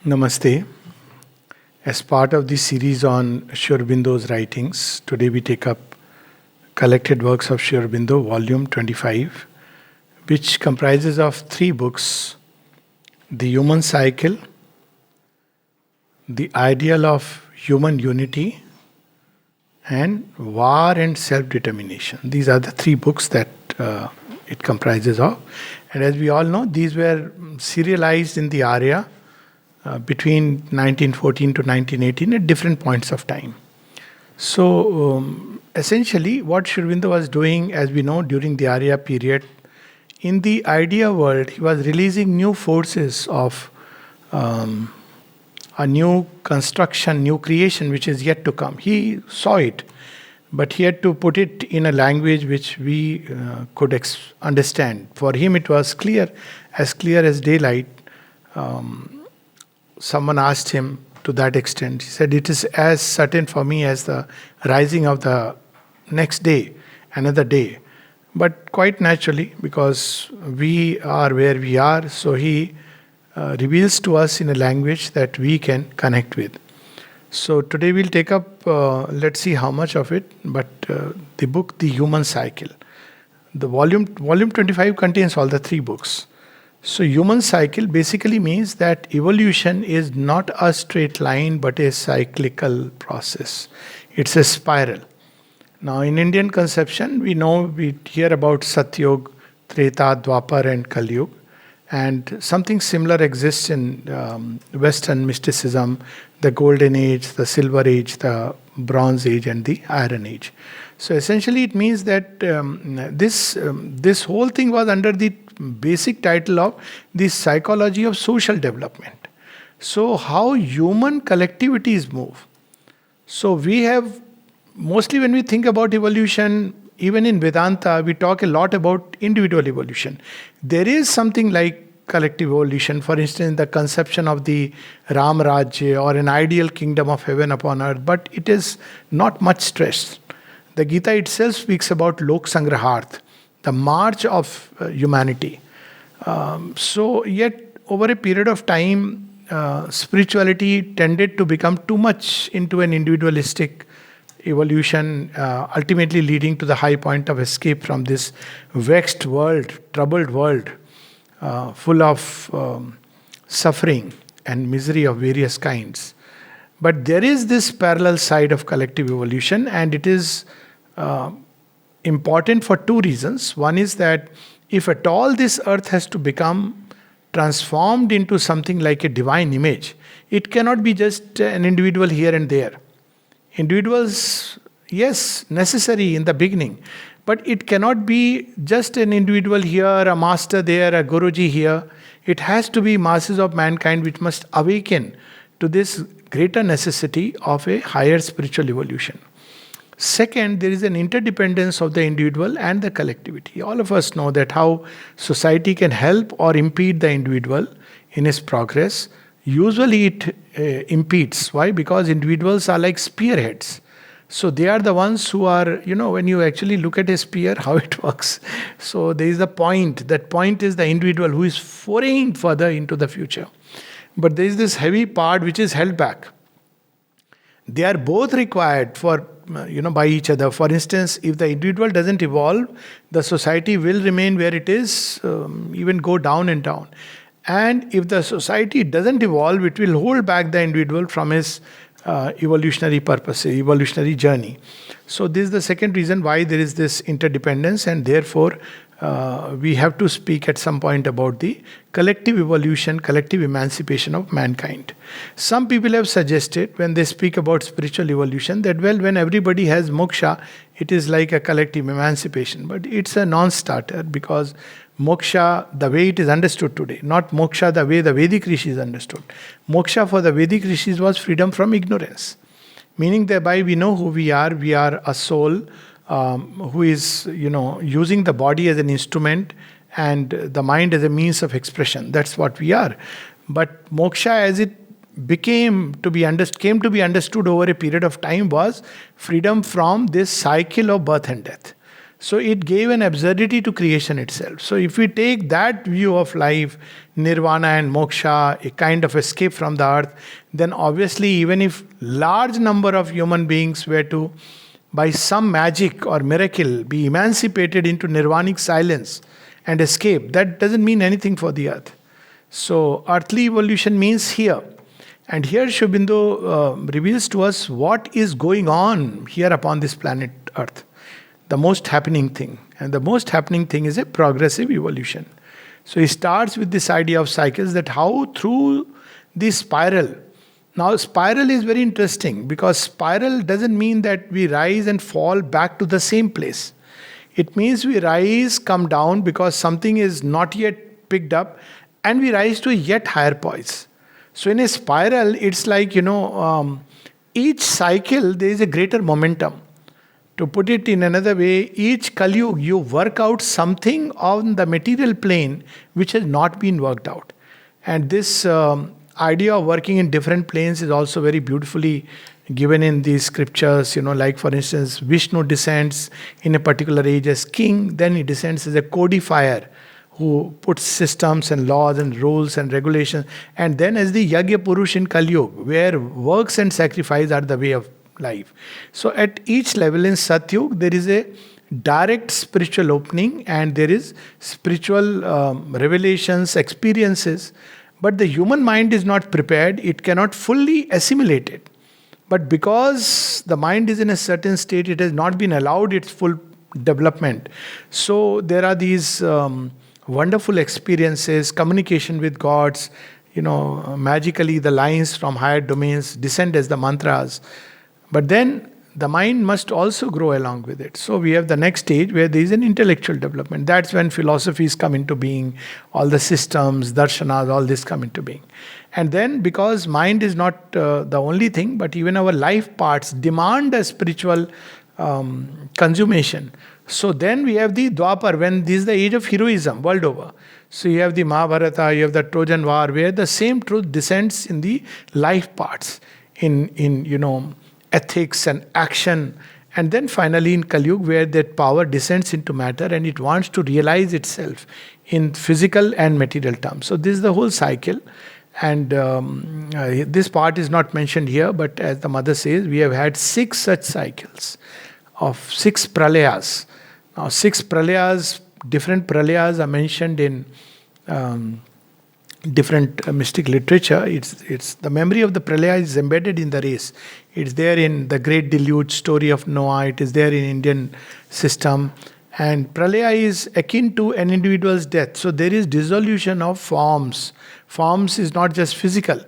Namaste. As part of this series on Aurobindo writings, today we take up Collected Works of Aurobindo, Volume 25, which comprises of three books: The Human Cycle, The Ideal of Human Unity, and War and Self-Determination. These are the three books that it comprises of. And as we all know, these were serialized in the Arya between 1914 to 1918 at different points of time. So, essentially, what Aurobindo was doing, as we know, during the Arya period, in the idea world, he was releasing new forces of a new construction, new creation, which is yet to come. He saw it, but he had to put it in a language which we could understand. For him, it was clear as daylight. Someone asked him to that extent. He said, "It is as certain for me as the rising of the next day, another day." But quite naturally, because we are where we are, so he reveals to us in a language that we can connect with. So today we'll take up, let's see how much of it, but the book, The Human Cycle. The volume 25 contains all the three books. So human cycle basically means that evolution is not a straight line but a cyclical process. It's a spiral. Now in Indian conception, we hear about Satyug, Treta, Dwapar and Kali Yuga, and something similar exists in Western mysticism, the Golden Age, the Silver Age, the Bronze Age and the Iron Age. So essentially it means that this whole thing was under the basic title of the psychology of social development. So how human collectivities move. So we have, mostly when we think about evolution, even in Vedanta, we talk a lot about individual evolution. There is something like collective evolution, for instance, the conception of the Ram Rajya or an ideal kingdom of heaven upon earth, but it is not much stressed. The Gita itself speaks about Lok Sangraharth, the march of humanity. So yet over a period of time, spirituality tended to become too much into an individualistic evolution, ultimately leading to the high point of escape from this vexed world, troubled world, full of suffering and misery of various kinds. But there is this parallel side of collective evolution, and it is important for two reasons. One is that if at all this earth has to become transformed into something like a divine image, it cannot be just an individual here and there. Individuals, yes, necessary in the beginning, but it cannot be just an individual here, a master there, a Guruji here. It has to be masses of mankind which must awaken to this greater necessity of a higher spiritual evolution. Second, there is an interdependence of the individual and the collectivity. All of us know that how society can help or impede the individual in his progress. Usually it impedes. Why? Because individuals are like spearheads. So they are the ones who are, when you actually look at a spear, how it works. So there is a point. That point is the individual who is foraying further into the future. But there is this heavy part which is held back. They are both required for by each other. For instance, if the individual doesn't evolve, the society will remain where it is, even go down and down. And if the society doesn't evolve, it will hold back the individual from his evolutionary purpose, evolutionary journey. So this is the second reason why there is this interdependence, and therefore we have to speak at some point about the collective evolution, collective emancipation of mankind. Some people have suggested, when they speak about spiritual evolution, that when everybody has moksha, it is like a collective emancipation. But it's a non-starter, because moksha, the way it is understood today, not moksha the way the Vedic rishis understood. Moksha for the Vedic rishis was freedom from ignorance. Meaning thereby we know who we are a soul who is, using the body as an instrument and the mind as a means of expression. That's what we are. But moksha, as it came to be understood over a period of time, was freedom from this cycle of birth and death. So it gave an absurdity to creation itself. So if we take that view of life, nirvana and moksha, a kind of escape from the earth, then obviously even if large number of human beings were to, by some magic or miracle, be emancipated into nirvanic silence and escape, that doesn't mean anything for the earth. So earthly evolution means here. And here Aurobindo reveals to us what is going on here upon this planet earth. The most happening thing. And the most happening thing is a progressive evolution. So he starts with this idea of cycles, that how through this spiral. Now spiral is very interesting, because spiral doesn't mean that we rise and fall back to the same place. It means we rise, come down because something is not yet picked up, and we rise to a yet higher poise. So in a spiral, it's like, each cycle there is a greater momentum. To put it in another way, each Kali-yuga, you work out something on the material plane which has not been worked out. And this idea of working in different planes is also very beautifully given in these scriptures. Like for instance, Vishnu descends in a particular age as king, then he descends as a codifier who puts systems and laws and rules and regulations, and then as the Yagya Purush in Kali-yuga, where works and sacrifice are the way of life. So at each level in Satyug, there is a direct spiritual opening and there is spiritual revelations, experiences. But the human mind is not prepared, it cannot fully assimilate it. But because the mind is in a certain state, it has not been allowed its full development. So there are these wonderful experiences, communication with gods, magically the lines from higher domains descend as the mantras. But then the mind must also grow along with it. So we have the next stage where there is an intellectual development. That's when philosophies come into being, all the systems, darshanas, all this come into being. And then because mind is not the only thing, but even our life parts demand a spiritual consummation. So then we have the Dwapar, when this is the age of heroism world over. So you have the Mahabharata, you have the Trojan War, where the same truth descends in the life parts, in ethics and action. And then finally in Kali-yuga, where that power descends into matter and it wants to realize itself in physical and material terms. So this is the whole cycle. And this part is not mentioned here, but as the mother says, we have had 6 such cycles of 6 pralayas. Now 6 pralayas, different pralayas are mentioned in different mystic literature. It's the memory of the pralaya is embedded in the race. It's there in the great deluge story of Noah. It is there in Indian system. And pralaya is akin to an individual's death. So there is dissolution of forms. Forms is not just physical.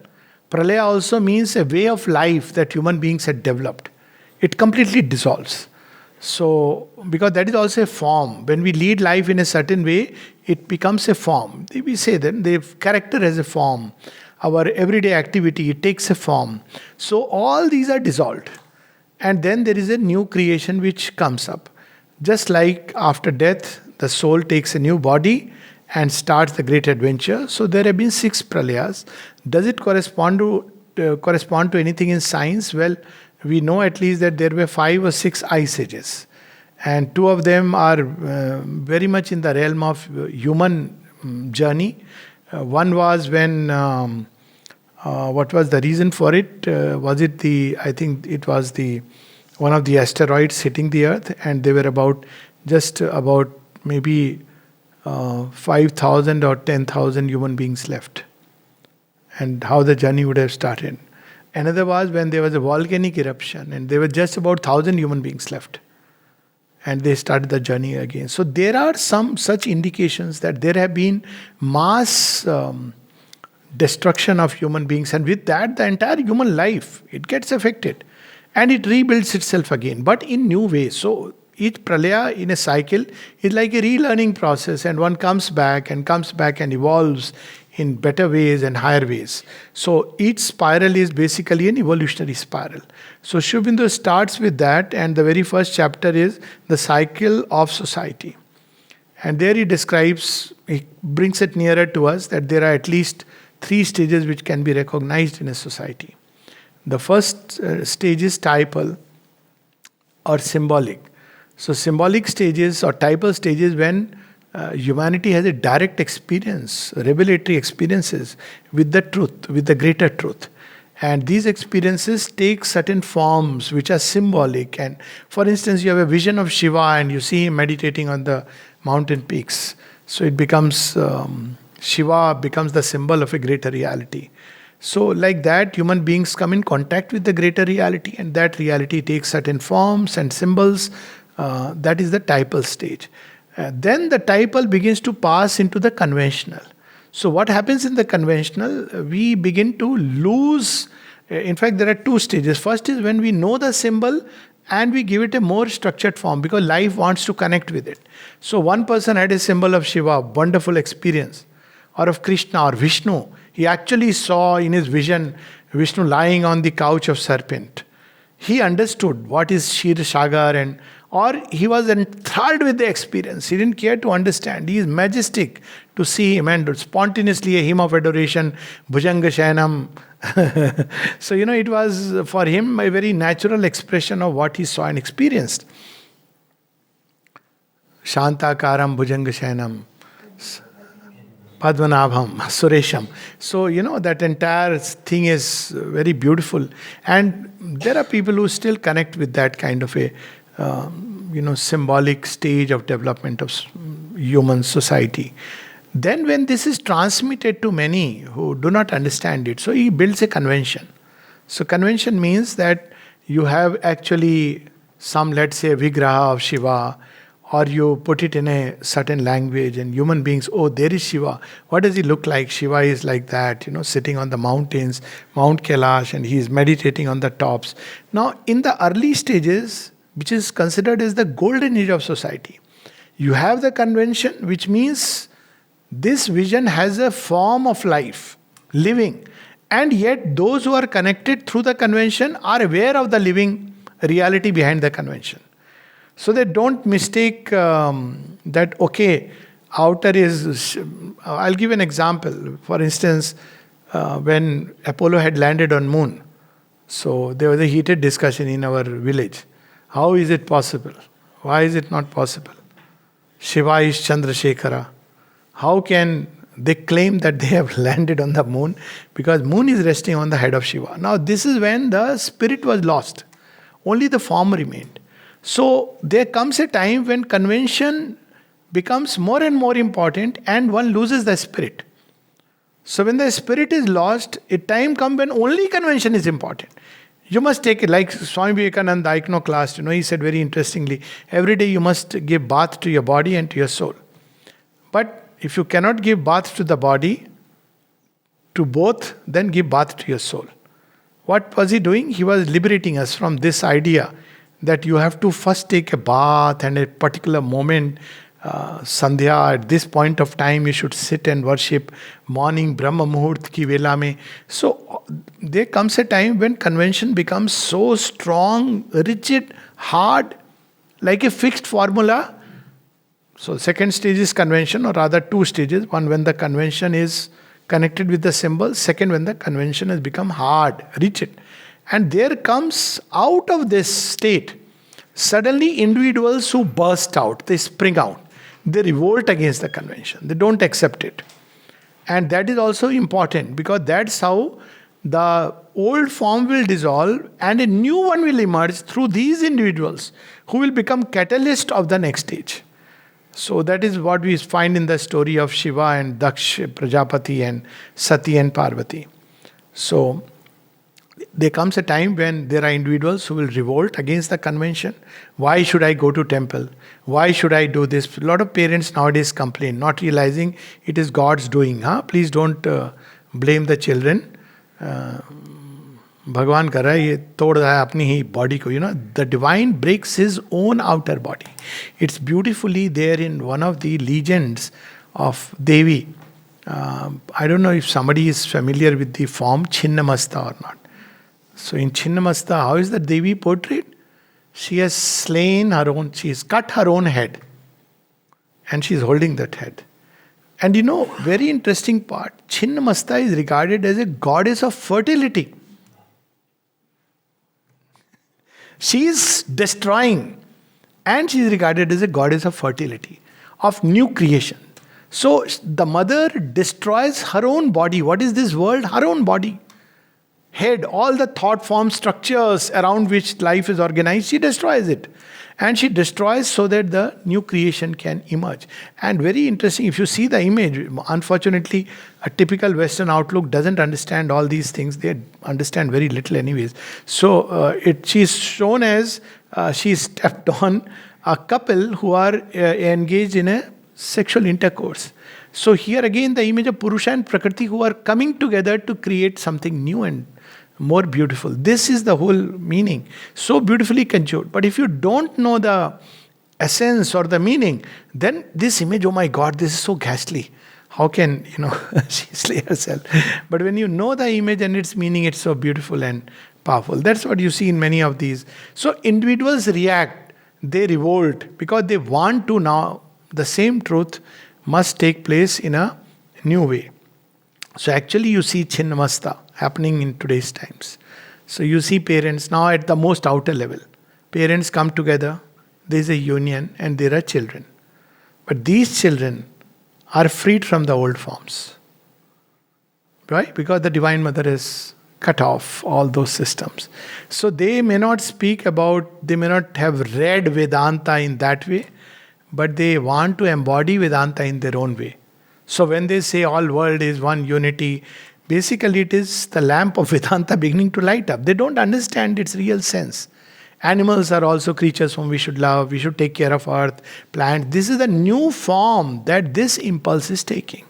Pralaya also means a way of life that human beings had developed. It completely dissolves. So, because that is also a form. When we lead life in a certain way, it becomes a form. We say then, the character has a form. Our everyday activity, it takes a form. So all these are dissolved. And then there is a new creation which comes up. Just like after death, the soul takes a new body and starts the great adventure. So there have been 6 pralayas. Does it correspond to anything in science? Well, we know at least that there were 5 or 6 ice ages. And 2 of them are very much in the realm of human journey. One was when, what was the reason for it? I think it was one of the asteroids hitting the earth, and they were just about maybe 5,000 or 10,000 human beings left. And how the journey would have started. Another was when there was a volcanic eruption and there were just about 1,000 human beings left. And they started the journey again. So there are some such indications that there have been mass destruction of human beings. And with that, the entire human life, it gets affected. And it rebuilds itself again, but in new ways. So each pralaya in a cycle is like a relearning process, and one comes back and evolves in better ways and higher ways. So each spiral is basically an evolutionary spiral. So Aurobindo starts with that, and the very first chapter is the cycle of society. And there he brings it nearer to us that there are at least 3 stages which can be recognized in a society. The first stage is typal or symbolic. So symbolic stages or typal stages when humanity has a direct experience, revelatory experiences with the truth, with the greater truth. And these experiences take certain forms which are symbolic. And for instance, you have a vision of Shiva and you see him meditating on the mountain peaks. So it becomes, Shiva becomes the symbol of a greater reality. So, like that, human beings come in contact with the greater reality, and that reality takes certain forms and symbols. That is the typal stage. Then the typal begins to pass into the conventional. So, what happens in the conventional? We begin to lose. In fact, there are two stages. First is when we know the symbol and we give it a more structured form because life wants to connect with it. So, one person had a symbol of Shiva, wonderful experience, or of Krishna or Vishnu. He actually saw in his vision Vishnu lying on the couch of serpent. He understood what is Shir Shagar, and or he was enthralled with the experience. He didn't care to understand. He is majestic to see him, and spontaneously a hymn of adoration, Bhujanga Shayanam. So, it was for him a very natural expression of what he saw and experienced. Shantakaram Bhujanga Shayanam. Padmanabham, Suresham. So, that entire thing is very beautiful. And there are people who still connect with that kind of a, symbolic stage of development of human society. Then when this is transmitted to many who do not understand it, so he builds a convention. So convention means that you have actually some, let's say, Vigraha of Shiva, or you put it in a certain language and human beings, oh, there is Shiva. What does he look like? Shiva is like that, sitting on the mountains, Mount Kailash, and he is meditating on the tops. Now, in the early stages, which is considered as the golden age of society, you have the convention, which means this vision has a form of life, living. And yet, those who are connected through the convention are aware of the living reality behind the convention. So they don't mistake that, okay, outer is... I'll give an example. For instance, when Apollo had landed on moon, so there was a heated discussion in our village. How is it possible? Why is it not possible? Shiva is Chandrasekhara. How can they claim that they have landed on the moon? Because moon is resting on the head of Shiva. Now this is when the spirit was lost. Only the form remained. So there comes a time when convention becomes more and more important and one loses the spirit. So when the spirit is lost, a time comes when only convention is important. You must take it like Swami Vivekananda, the iconoclast, he said very interestingly, every day you must give bath to your body and to your soul. But if you cannot give bath to the body, to both, then give bath to your soul. What was he doing? He was liberating us from this idea that you have to first take a bath and a particular moment, Sandhya, at this point of time you should sit and worship, morning Brahma Muhurt ki vela mein. So there comes a time when convention becomes so strong, rigid, hard, like a fixed formula. So second stage is convention, or rather two stages. One when the convention is connected with the symbol, second when the convention has become hard, rigid. And there comes out of this state, suddenly individuals who burst out, they spring out, they revolt against the convention, they don't accept it. And that is also important because that's how the old form will dissolve and a new one will emerge through these individuals who will become catalyst of the next stage. So that is what we find in the story of Shiva and Daksh, Prajapati and Sati and Parvati. So there comes a time when there are individuals who will revolt against the convention. Why should I go to temple? Why should I do this? A lot of parents nowadays complain, not realizing it is God's doing. Please don't blame the children. भगवान कर रहा है, ये तोड़ रहा है अपनी ही body को. The divine breaks his own outer body. It's beautifully there in one of the legends of Devi. I don't know if somebody is familiar with the form Chinnamasta or not. So in Chinnamasta, how is the Devi portrayed? She has slain her own, she has cut her own head. And she is holding that head. And very interesting part, Chinnamasta is regarded as a goddess of fertility. She is destroying And she is regarded as a goddess of fertility, of new creation. So the mother destroys her own body. What is this world? Her own body. Head, all the thought form structures around which life is organized, she destroys it. And she destroys so that the new creation can emerge. And very interesting, if you see the image, unfortunately, a typical Western outlook doesn't understand all these things. They understand very little, anyways. So she's shown as she stepped on a couple who are engaged in a sexual intercourse. So here again, the image of Purusha and Prakriti who are coming together to create something new and more beautiful. This is the whole meaning. So beautifully conjured. But if you don't know the essence or the meaning, then this image, oh my God, this is so ghastly. How can, she slay herself? But when you know the image and its meaning, it's so beautiful and powerful. That's what you see in many of these. So individuals react, they revolt because they want to now, the same truth must take place in a new way. So actually you see Chinnamasta happening in today's times. So you see parents now at the most outer level. Parents come together, there is a union and there are children. But these children are freed from the old forms. Right? Because the Divine Mother has cut off all those systems. So they may not speak about, they may not have read Vedanta in that way, but they want to embody Vedanta in their own way. So when they say all world is one unity, basically it is the lamp of Vedanta beginning to light up. They don't understand its real sense. Animals are also creatures whom we should love, we should take care of earth, plant. This is the new form that this impulse is taking.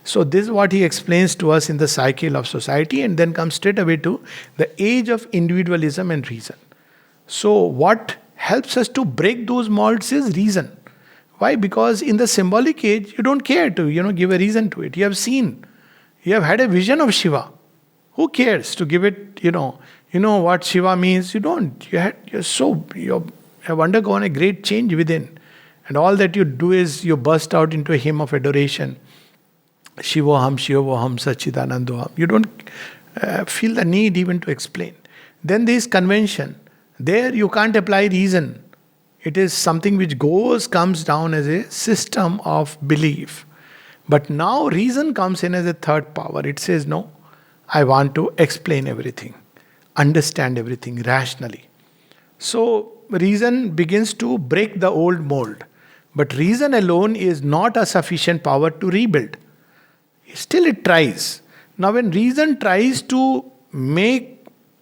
So this is what he explains to us in the cycle of society, and then comes straight away to the age of individualism and reason. So what helps us to break those molds is reason. Why? Because in the symbolic age, you don't care to, give a reason to it. You have seen, you have had a vision of Shiva. Who cares to give it, you know what Shiva means? You don't. You have undergone a great change within. And all that you do is you burst out into a hymn of adoration. Shivoham, Shivoham, Sachidanandoham. You don't feel the need even to explain. Then there is convention. There you can't apply reason. It is something which comes down as a system of belief. But now reason comes in as a third power. It says, no, I want to explain everything, understand everything rationally. So reason begins to break the old mold. But reason alone is not a sufficient power to rebuild. Still it tries. Now when reason tries to make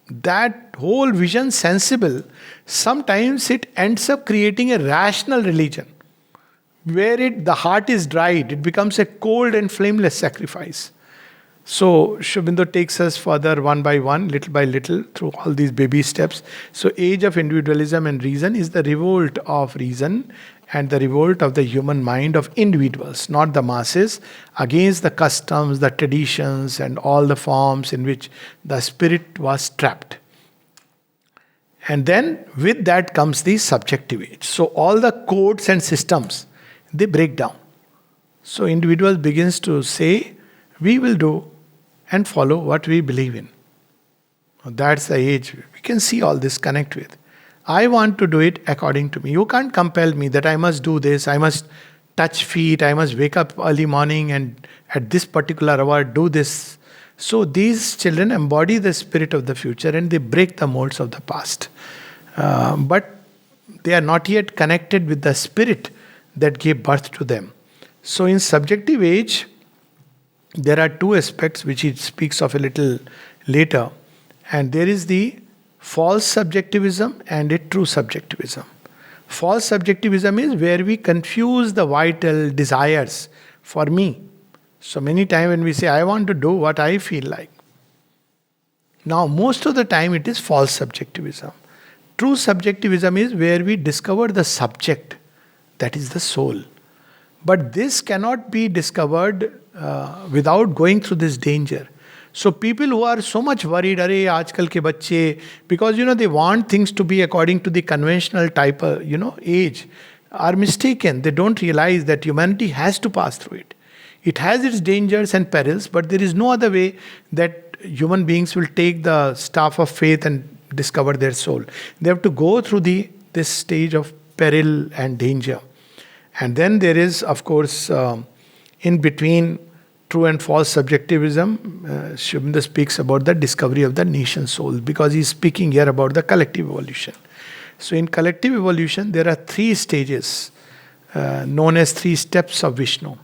that whole vision sensible, sometimes it ends up creating a rational religion where the heart is dried, it becomes a cold and flameless sacrifice. So Aurobindo takes us further one by one, little by little, through all these baby steps. So age of individualism and reason is the revolt of reason and the revolt of the human mind of individuals, not the masses, against the customs, the traditions, and all the forms in which the spirit was trapped. And then with that comes the subjective age. So all the codes and systems, they break down. So individual begins to say, we will do and follow what we believe in. That's the age we can see all this connect with. I want to do it according to me. You can't compel me that I must do this, I must touch feet, I must wake up early morning and at this particular hour do this. So these children embody the spirit of the future and they break the molds of the past. But they are not yet connected with the spirit that gave birth to them. So in subjective age, there are two aspects which he speaks of a little later. And there is the false subjectivism and a true subjectivism. False subjectivism is where we confuse the vital desires for me. So many times when we say, I want to do what I feel like. Now, most of the time it is false subjectivism. True subjectivism is where we discover the subject, that is the soul. But this cannot be discovered without going through this danger. So people who are so much worried, arey aajkal ke bacche, because they want things to be according to the conventional type of age, are mistaken. They don't realize that humanity has to pass through it. It has its dangers and perils, but there is no other way that human beings will take the staff of faith and discover their soul. They have to go through this stage of peril and danger. And then there is, of course, in between true and false subjectivism, Sri Aurobindo speaks about the discovery of the nation soul, because he's speaking here about the collective evolution. So in collective evolution, there are three stages known as three steps of Vishnu.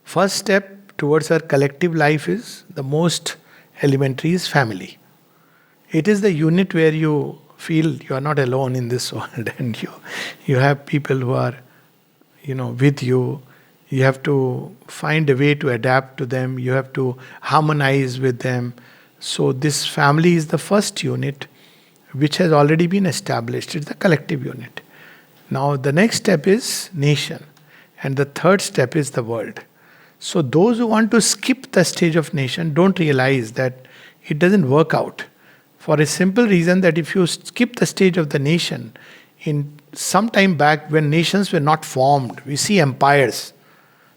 First step towards our collective life is the most elementary is family. It is the unit where you feel you are not alone in this world, and you have people who are, with you. You have to find a way to adapt to them. You have to harmonize with them. So this family is the first unit which has already been established. It's the collective unit. Now the next step is nation. And the third step is the world. So those who want to skip the stage of nation don't realize that it doesn't work out. For a simple reason that if you skip the stage of the nation, in some time back when nations were not formed, we see empires.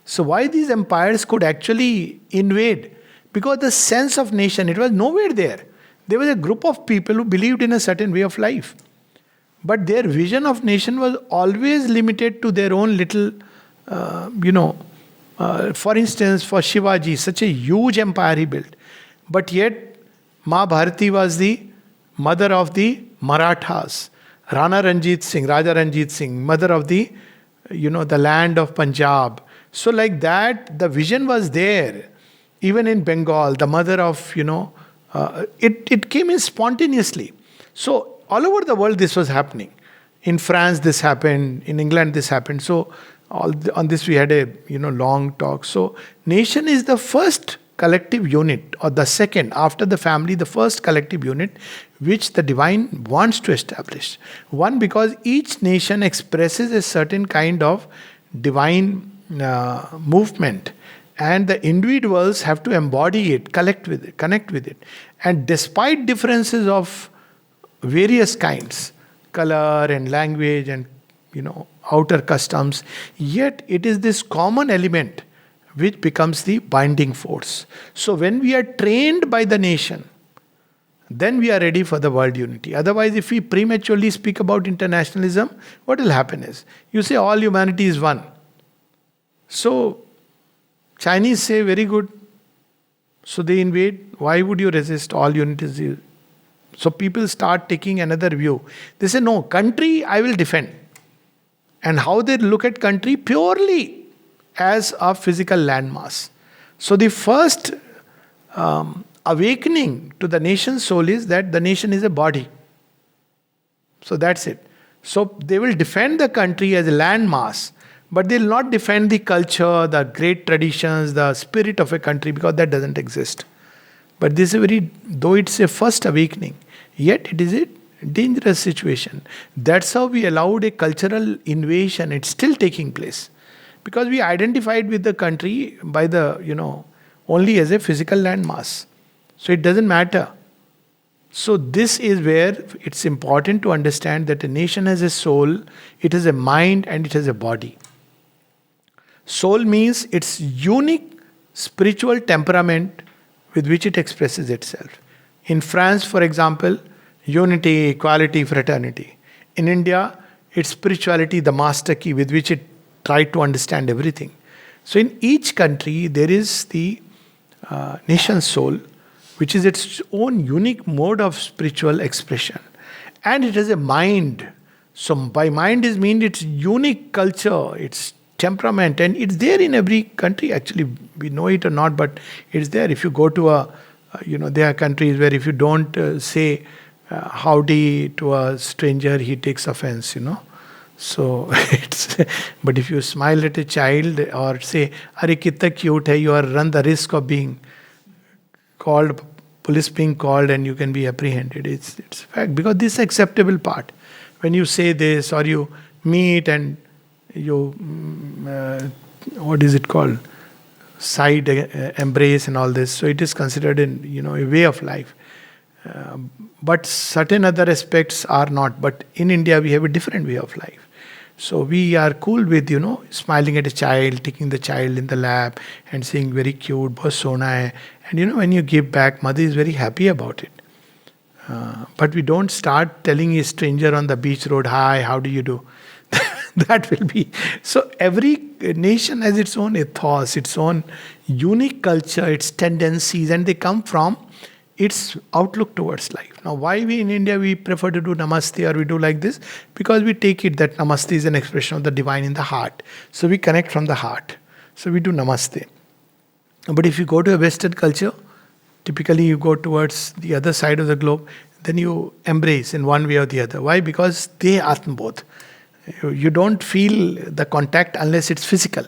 So why these empires could actually invade? Because the sense of nation, it was nowhere there. There was a group of people who believed in a certain way of life. But their vision of nation was always limited to their own little, for instance, for Shivaji, such a huge empire he built. But yet, Ma Bharati was the mother of the Marathas. Raja Ranjit Singh, mother of the land of Punjab. So like that, the vision was there. Even in Bengal, the mother of, it came in spontaneously. So all over the world this was happening. In France this happened, in England this happened. So on this we had a long talk. So nation is the first collective unit, or the second, after the family, the first collective unit which the divine wants to establish. One, because each nation expresses a certain kind of divine movement, and the individuals have to embody it, connect with it. And despite differences of various kinds, color and language and outer customs, yet it is this common element which becomes the binding force. So when we are trained by the nation, then we are ready for the world unity. Otherwise, if we prematurely speak about internationalism, what will happen is, you say all humanity is one. So Chinese say, very good. So they invade. Why would you resist? All unity is. So people start taking another view. They say, no, country I will defend. And how they look at country? Purely as a physical landmass. So the first awakening to the nation's soul is that the nation is a body. So that's it. So they will defend the country as a landmass, but they will not defend the culture, the great traditions, the spirit of a country, because that doesn't exist. But this is though it's a first awakening, yet it is a dangerous situation. That's how we allowed a cultural invasion. It's still taking place. Because we identified with the country by the, only as a physical landmass. So it doesn't matter. So this is where it's important to understand that a nation has a soul, it has a mind, and it has a body. Soul means its unique spiritual temperament with which it expresses itself. In France, for example, unity, equality, fraternity. In India, it's spirituality, the master key with which it tried to understand everything. So in each country, there is the nation's soul, which is its own unique mode of spiritual expression. And it has a mind. So by mind is mean its unique culture, its temperament, and it's there in every country. Actually, we know it or not, but it's there. If you go to there are countries where if you don't say howdy to a stranger, he takes offense, So but if you smile at a child or say, "Arey kitta cute hai," you are run the risk of being called, police being called, and you can be apprehended. It's a fact, because this is acceptable part. When you say this, or you meet and you what is it called, side embrace and all this. So it is considered a way of life. But certain other aspects are not. But in India, we have a different way of life. So we are cool with, smiling at a child, taking the child in the lap and saying, very cute, bahut sona hai. And when you give back, mother is very happy about it. But we don't start telling a stranger on the beach road, "Hi, how do you do?" That will be. So every nation has its own ethos, its own unique culture, its tendencies, and they come from its outlook towards life. Now, why we in India we prefer to do namaste or we do like this? Because we take it that namaste is an expression of the divine in the heart. So we connect from the heart. So we do namaste. But if you go to a Western culture, typically you go towards the other side of the globe, then you embrace in one way or the other. Why? Because they Atmabodh. You don't feel the contact unless it's physical.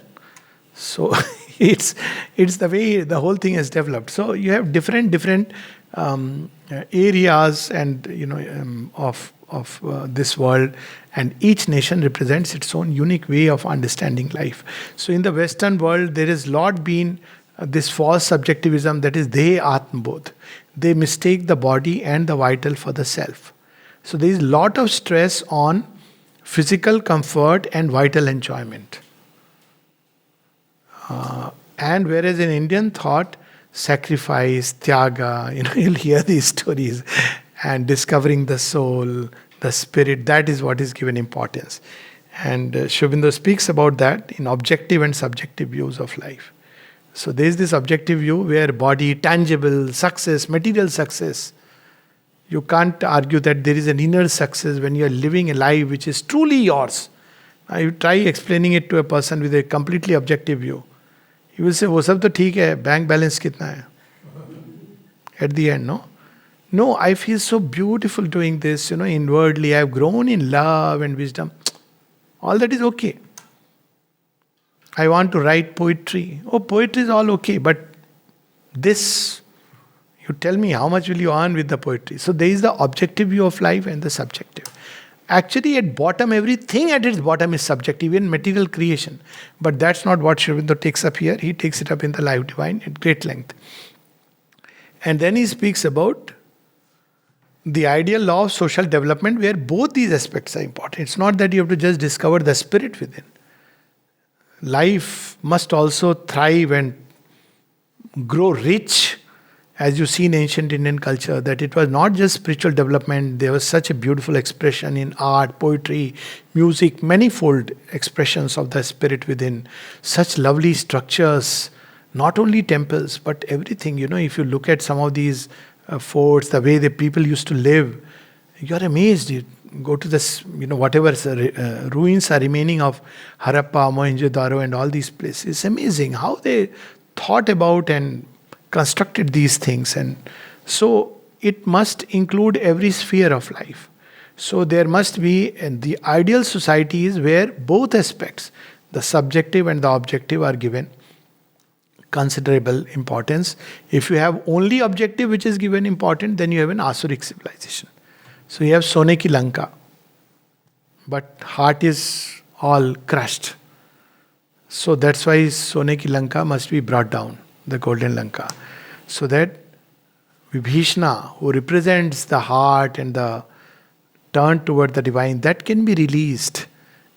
So it's the way the whole thing has developed. So you have different areas and of this world, and each nation represents its own unique way of understanding life. So in the Western world, there has lot been this false subjectivism, that is they Atmabodh. They mistake the body and the vital for the self. So there is a lot of stress on physical comfort and vital enjoyment. And whereas in Indian thought, sacrifice, tyaga, you'll hear these stories, and discovering the soul, the spirit, that is what is given importance. And Aurobindo speaks about that in objective and subjective views of life. So there is this objective view where body, tangible, success, material success. You can't argue that there is an inner success when you are living a life which is truly yours. Now you try explaining it to a person with a completely objective view. He will say, "वो सब तो ठीक है, bank balance कितना है?" At the end, no? No, I feel so beautiful doing this, inwardly. I have grown in love and wisdom. All that is okay. I want to write poetry. Oh, poetry is all okay, but this, you tell me how much will you earn with the poetry. So there is the objective view of life and the subjective. Actually, at bottom, everything at its bottom is subjective, even material creation. But that's not what Aurobindo takes up here. He takes it up in the Life Divine at great length. And then he speaks about the ideal law of social development, where both these aspects are important. It's not that you have to just discover the spirit within. Life must also thrive and grow rich, as you see in ancient Indian culture, that it was not just spiritual development. There was such a beautiful expression in art, poetry, music, manifold expressions of the spirit within. Such lovely structures, not only temples, but everything. If you look at some of these forts, the way the people used to live, you're amazed. You go to this, whatever ruins are remaining of Harappa, Mohenjo-daro and all these places. It's amazing how they thought about and constructed these things. And so it must include every sphere of life. So there must be, and the ideal society is where both aspects, the subjective and the objective, are given considerable importance. If you have only objective which is given important, then you have an Asuric civilization. So you have Sone ki Lanka, but heart is all crushed. So that's why Sone ki Lanka must be brought down, the golden Lanka, so that Vibhishna, who represents the heart and the turn toward the divine, that can be released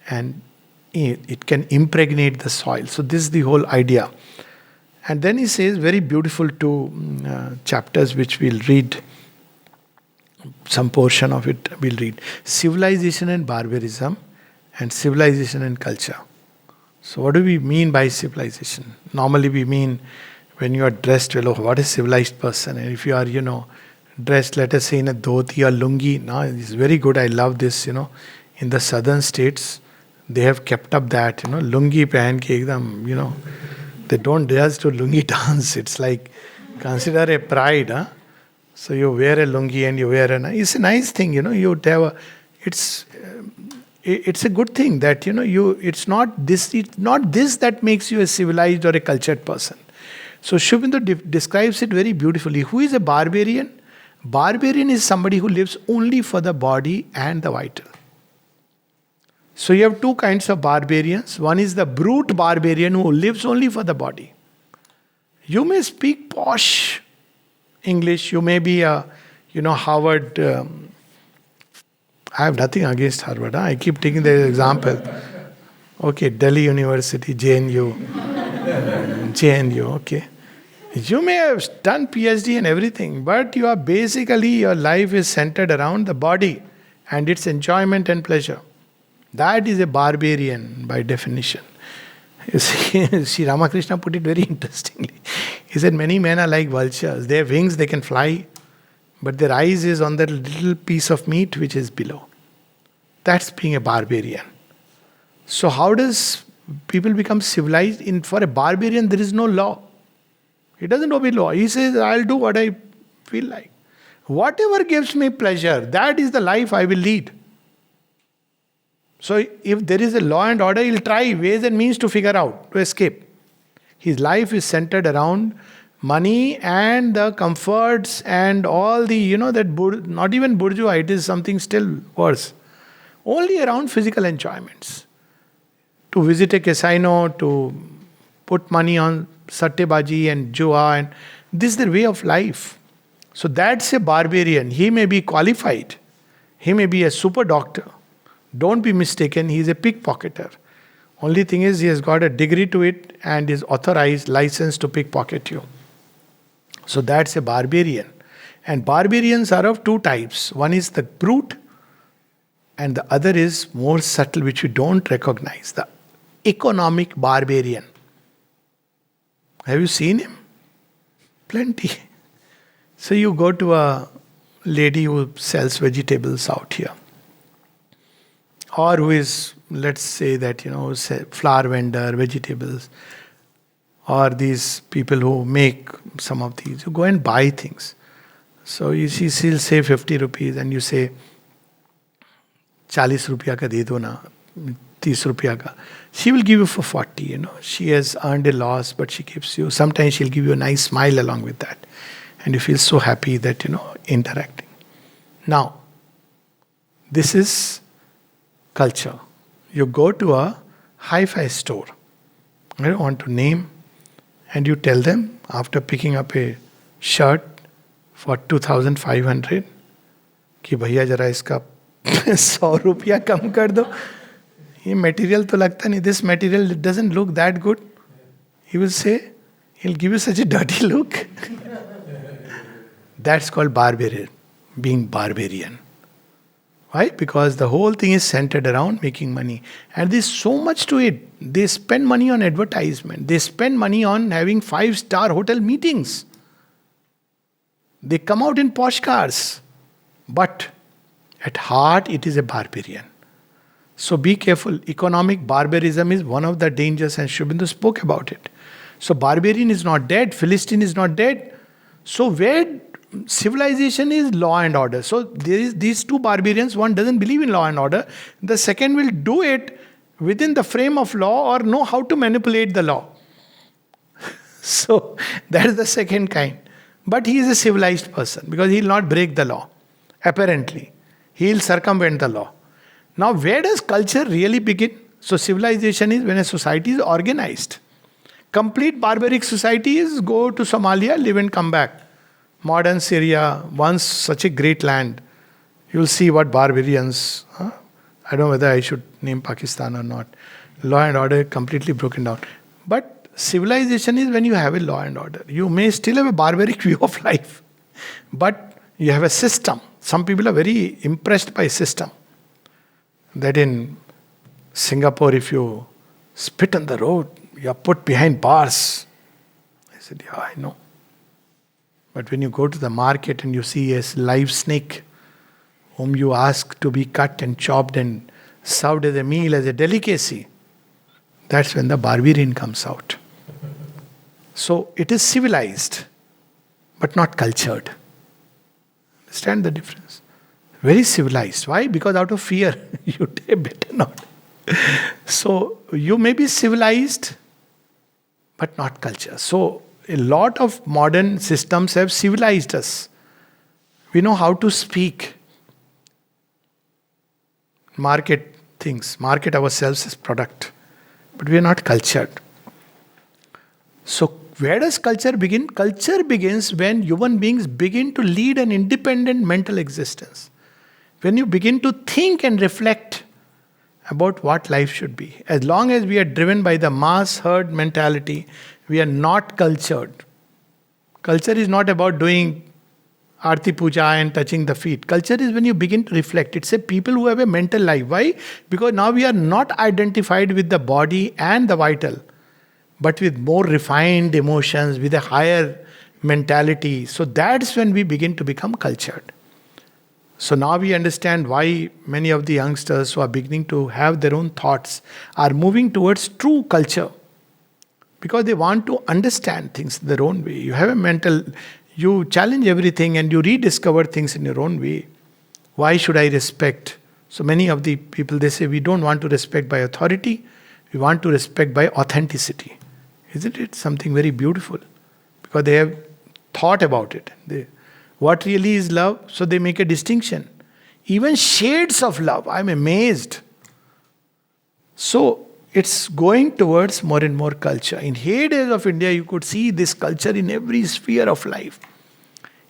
and it can impregnate the soil. So this is the whole idea. And then he says very beautiful two chapters which we'll read. Some portion of it we'll read. Civilization and barbarism, and civilization and culture. So what do we mean by civilization? Normally we mean when you are dressed well, what is civilized person? And if you are, dressed, let us say, in a dhoti or lungi, it's very good. I love this, in the southern states, they have kept up that, lungi pehan ke ekdam, they don't dance to lungi dance. It's like, consider a pride, huh? So you wear a lungi and you wear it's a nice thing, you have it's a good thing that, it's not this that makes you a civilized or a cultured person. So Aurobindo describes it very beautifully. Who is a barbarian? Barbarian is somebody who lives only for the body and the vital. So you have two kinds of barbarians. One is the brute barbarian who lives only for the body. You may speak posh English, you may be a, Harvard. I have nothing against Harvard. I keep taking the example. Okay, Delhi University, JNU, okay. You may have done PhD and everything, but you are basically, your life is centered around the body and its enjoyment and pleasure. That is a barbarian by definition. You see, Sri Ramakrishna put it very interestingly. He said, many men are like vultures. They have wings, they can fly, but their eyes is on that little piece of meat which is below. That's being a barbarian. So how does people become civilized? For a barbarian, there is no law. He doesn't obey law. He says, I'll do what I feel like. Whatever gives me pleasure, that is the life I will lead. So if there is a law and order, he'll try ways and means to figure out, to escape. His life is centered around money and the comforts and all the, not even bourgeois, it is something still worse. Only around physical enjoyments. To visit a casino, to put money on sattebaji and jua, and this is their way of life. So that's a barbarian. He may be qualified. He may be a super doctor. Don't be mistaken, he is a pickpocketer. Only thing is, he has got a degree to it and is authorized, licensed to pickpocket you. So that's a barbarian. And barbarians are of two types. One is the brute, and the other is more subtle, which you don't recognize. The economic barbarian. Have you seen him? Plenty. So you go to a lady who sells vegetables out here, or who is, let's say that, flower vendor, vegetables, or these people who make some of these. You go and buy things. So she'll say 50 rupees and you say, 40 rupiya ka de do na, 30 rupiya ka. She will give you for 40, She has earned a loss, but she gives you. Sometimes she'll give you a nice smile along with that. And you feel so happy that, interacting. Now, this is culture. You go to a hi-fi store. I don't want to name. And you tell them, after picking up a shirt for 2,500, कि भैया जरा इसका 100 रुपया कम कर दो. ये material तो लगता नहीं. This material doesn't look that good. He will say, he'll give you such a dirty look. That's called barbarian, being barbarian. Why? Because the whole thing is centered around making money. And there's so much to it. They spend money on advertisement. They spend money on having 5-star hotel meetings. They come out in posh cars. But at heart, it is a barbarian. So be careful. Economic barbarism is one of the dangers, and Aurobindo spoke about it. So barbarian is not dead. Philistine is not dead. So where civilization is law and order. So there is these two barbarians. One doesn't believe in law and order. The second will do it within the frame of law or know how to manipulate the law. So that is the second kind. But he is a civilized person because he will not break the law. Apparently. He will circumvent the law. Now where does culture really begin? So civilization is when a society is organized. Complete barbaric society is go to Somalia, live and come back. Modern Syria, once such a great land, you will see what barbarians. I don't know whether I should name Pakistan or not. Law and order completely broken down. But civilization is when you have a law and order. You may still have a barbaric view of life, but you have a system. Some people are very impressed by system. That in Singapore, if you spit on the road, you are put behind bars. I said, yeah, I know. But when you go to the market and you see a live snake, whom you ask to be cut and chopped and served as a meal, as a delicacy, that's when the barbarian comes out. So it is civilized, but not cultured. Understand the difference? Very civilized. Why? Because out of fear, you better not. So you may be civilized, but not culture. So a lot of modern systems have civilized us. We know how to speak, market things, market ourselves as product, but we are not cultured. So where does culture begin? Culture begins when human beings begin to lead an independent mental existence. When you begin to think and reflect about what life should be. As long as we are driven by the mass herd mentality, we are not cultured. Culture is not about doing Arti Puja and touching the feet. Culture is when you begin to reflect. It's a people who have a mental life. Why? Because now we are not identified with the body and the vital, but with more refined emotions, with a higher mentality. So that's when we begin to become cultured. So now we understand why many of the youngsters who are beginning to have their own thoughts are moving towards true culture. Because they want to understand things their own way. You have a mental, you challenge everything and you rediscover things in your own way. Why should I respect? So many of the people, they say, we don't want to respect by authority, we want to respect by authenticity. Isn't it something very beautiful? Because they have thought about it. What really is love? So they make a distinction. Even shades of love, I'm amazed. So it's going towards more and more culture. In heydays of India, you could see this culture in every sphere of life.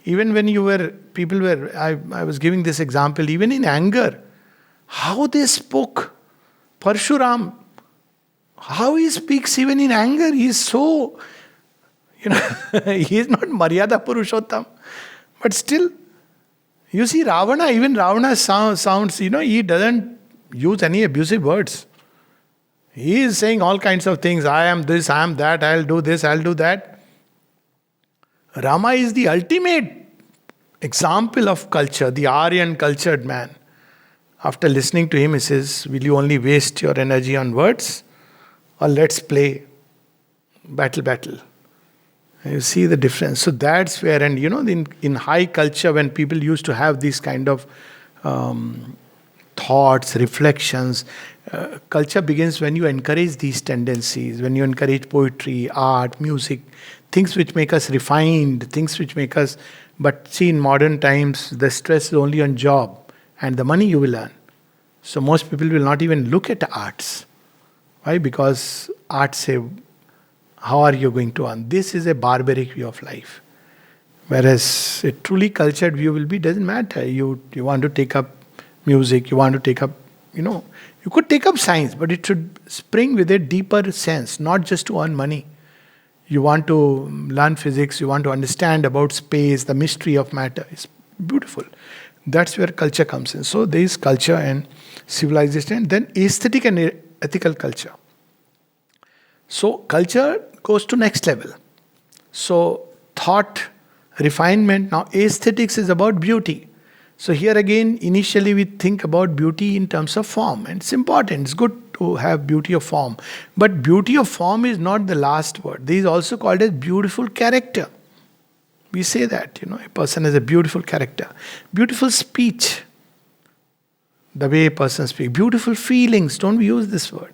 Even when I was giving this example, even in anger, how they spoke. Parshuram, how he speaks even in anger, he is so, he is not Maryada Purushottam. But still, you see Ravana, even Ravana sounds, he doesn't use any abusive words. He is saying all kinds of things. I am this, I am that, I'll do this, I'll do that. Rama is the ultimate example of culture, the Aryan cultured man. After listening to him, he says, will you only waste your energy on words? Or let's play battle. You see the difference. So that's where, and in high culture, when people used to have these kind of thoughts, reflections, culture begins when you encourage these tendencies, when you encourage poetry, art, music, things which make us refined, things which make us. But see, in modern times, the stress is only on job and the money you will earn. So most people will not even look at arts. Why? Because arts say, how are you going to earn? This is a barbaric view of life. Whereas a truly cultured view will be, doesn't matter. You want to take up music, you want to take up, you could take up science, but it should spring with a deeper sense, not just to earn money. You want to learn physics, you want to understand about space, the mystery of matter. It's beautiful. That's where culture comes in. So there is culture and civilization, and then aesthetic and ethical culture. So culture goes to next level. So thought, refinement. Now aesthetics is about beauty. So here again, initially we think about beauty in terms of form. And it's important, it's good to have beauty of form. But beauty of form is not the last word. This is also called as beautiful character. We say that, a person has a beautiful character. Beautiful speech, the way a person speaks. Beautiful feelings, don't we use this word?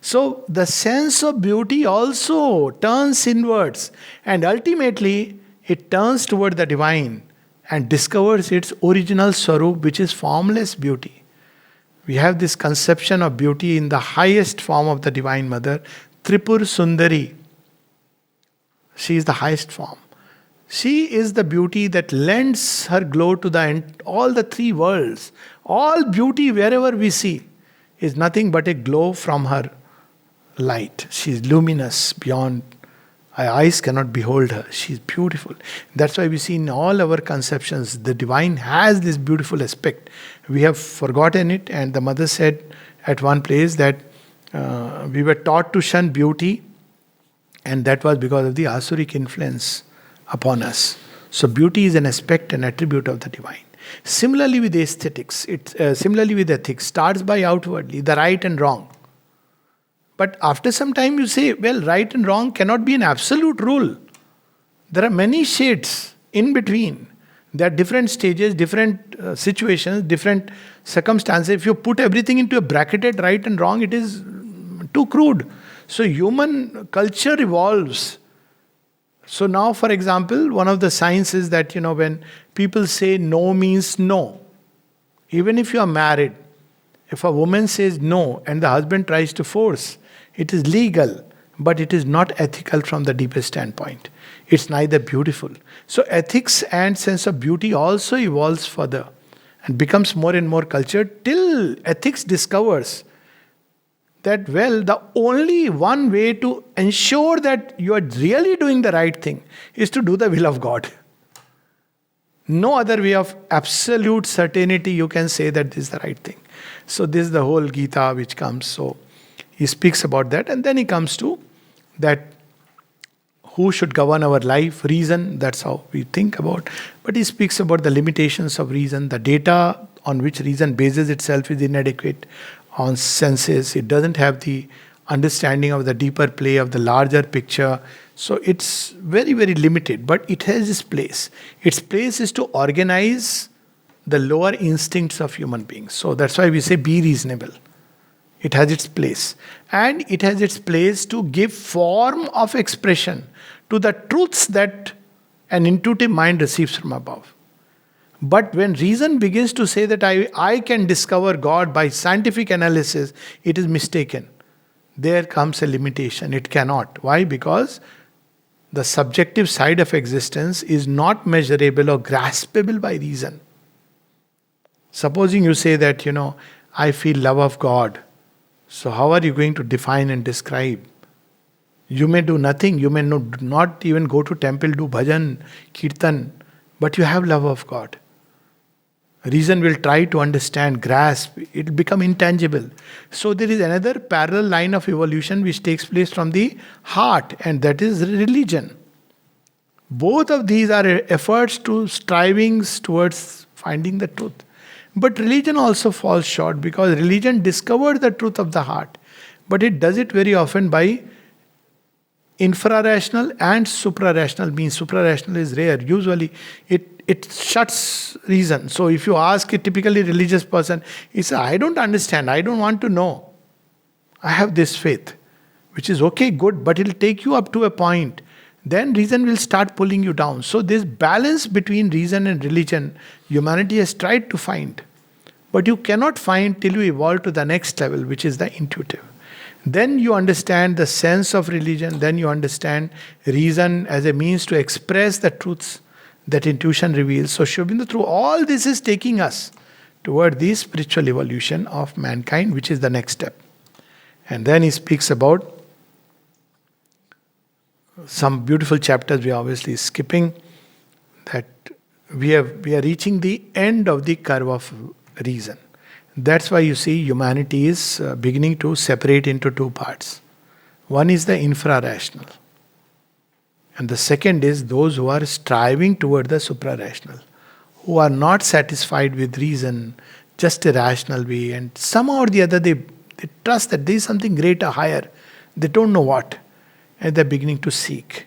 So the sense of beauty also turns inwards. And ultimately, it turns toward the divine and discovers its original swarup, which is formless beauty. We have this conception of beauty in the highest form of the Divine Mother, Tripur Sundari. She is the highest form. She is the beauty that lends her glow to all the three worlds. All beauty wherever we see is nothing but a glow from her light. She is luminous beyond. Our eyes cannot behold her. She is beautiful. That's why we see in all our conceptions, the divine has this beautiful aspect. We have forgotten it, and the mother said at one place that we were taught to shun beauty, and that was because of the Asuric influence upon us. So beauty is an aspect, an attribute of the divine. Similarly with aesthetics, similarly with ethics, starts by outwardly, the right and wrong. But after some time you say, well, right and wrong cannot be an absolute rule. There are many shades in between. There are different stages, different situations, different circumstances. If you put everything into a bracketed right and wrong, it is too crude. So human culture evolves. So now, for example, one of the signs is that, when people say no means no, even if you are married, if a woman says no and the husband tries to force, it is legal, but it is not ethical from the deepest standpoint. It's neither beautiful. So ethics and sense of beauty also evolves further and becomes more and more cultured till ethics discovers that, well, the only one way to ensure that you are really doing the right thing is to do the will of God. No other way of absolute certainty you can say that this is the right thing. So this is the whole Gita which comes. So he speaks about that, and then he comes to that who should govern our life, reason, that's how we think about. But he speaks about the limitations of reason. The data on which reason bases itself is inadequate on senses. It doesn't have the understanding of the deeper play of the larger picture. So it's very, very limited, but it has its place. Its place is to organize the lower instincts of human beings. So that's why we say be reasonable. It has its place. And it has its place to give form of expression to the truths that an intuitive mind receives from above. But when reason begins to say that I can discover God by scientific analysis, it is mistaken. There comes a limitation. It cannot. Why? Because the subjective side of existence is not measurable or graspable by reason. Supposing you say that, I feel love of God. So how are you going to define and describe? You may do nothing. You may not even go to temple, do bhajan, kirtan, but you have love of God. Reason will try to understand, grasp. It will become intangible. So there is another parallel line of evolution which takes place from the heart, and that is religion. Both of these are efforts to strivings towards finding the truth. But religion also falls short because religion discovered the truth of the heart. But it does it very often by infra-rational and supra-rational means. Supra-rational is rare. Usually it shuts reason. So if you ask a typically religious person, he says, I don't understand, I don't want to know. I have this faith, which is okay, good, but it will take you up to a point. Then reason will start pulling you down. So this balance between reason and religion, humanity has tried to find. But you cannot find till you evolve to the next level, which is the intuitive. Then you understand the sense of religion, then you understand reason as a means to express the truths that intuition reveals. So Aurobindo, through all this, is taking us toward the spiritual evolution of mankind, which is the next step. And then he speaks about some beautiful chapters we are obviously skipping, that we are reaching the end of the curve of reason. That's why you see humanity is beginning to separate into two parts. One is the infra-rational, and the second is those who are striving toward the supra-rational, who are not satisfied with reason, just a rational way, and somehow or the other they trust that there is something greater, higher. They don't know what, and they're beginning to seek.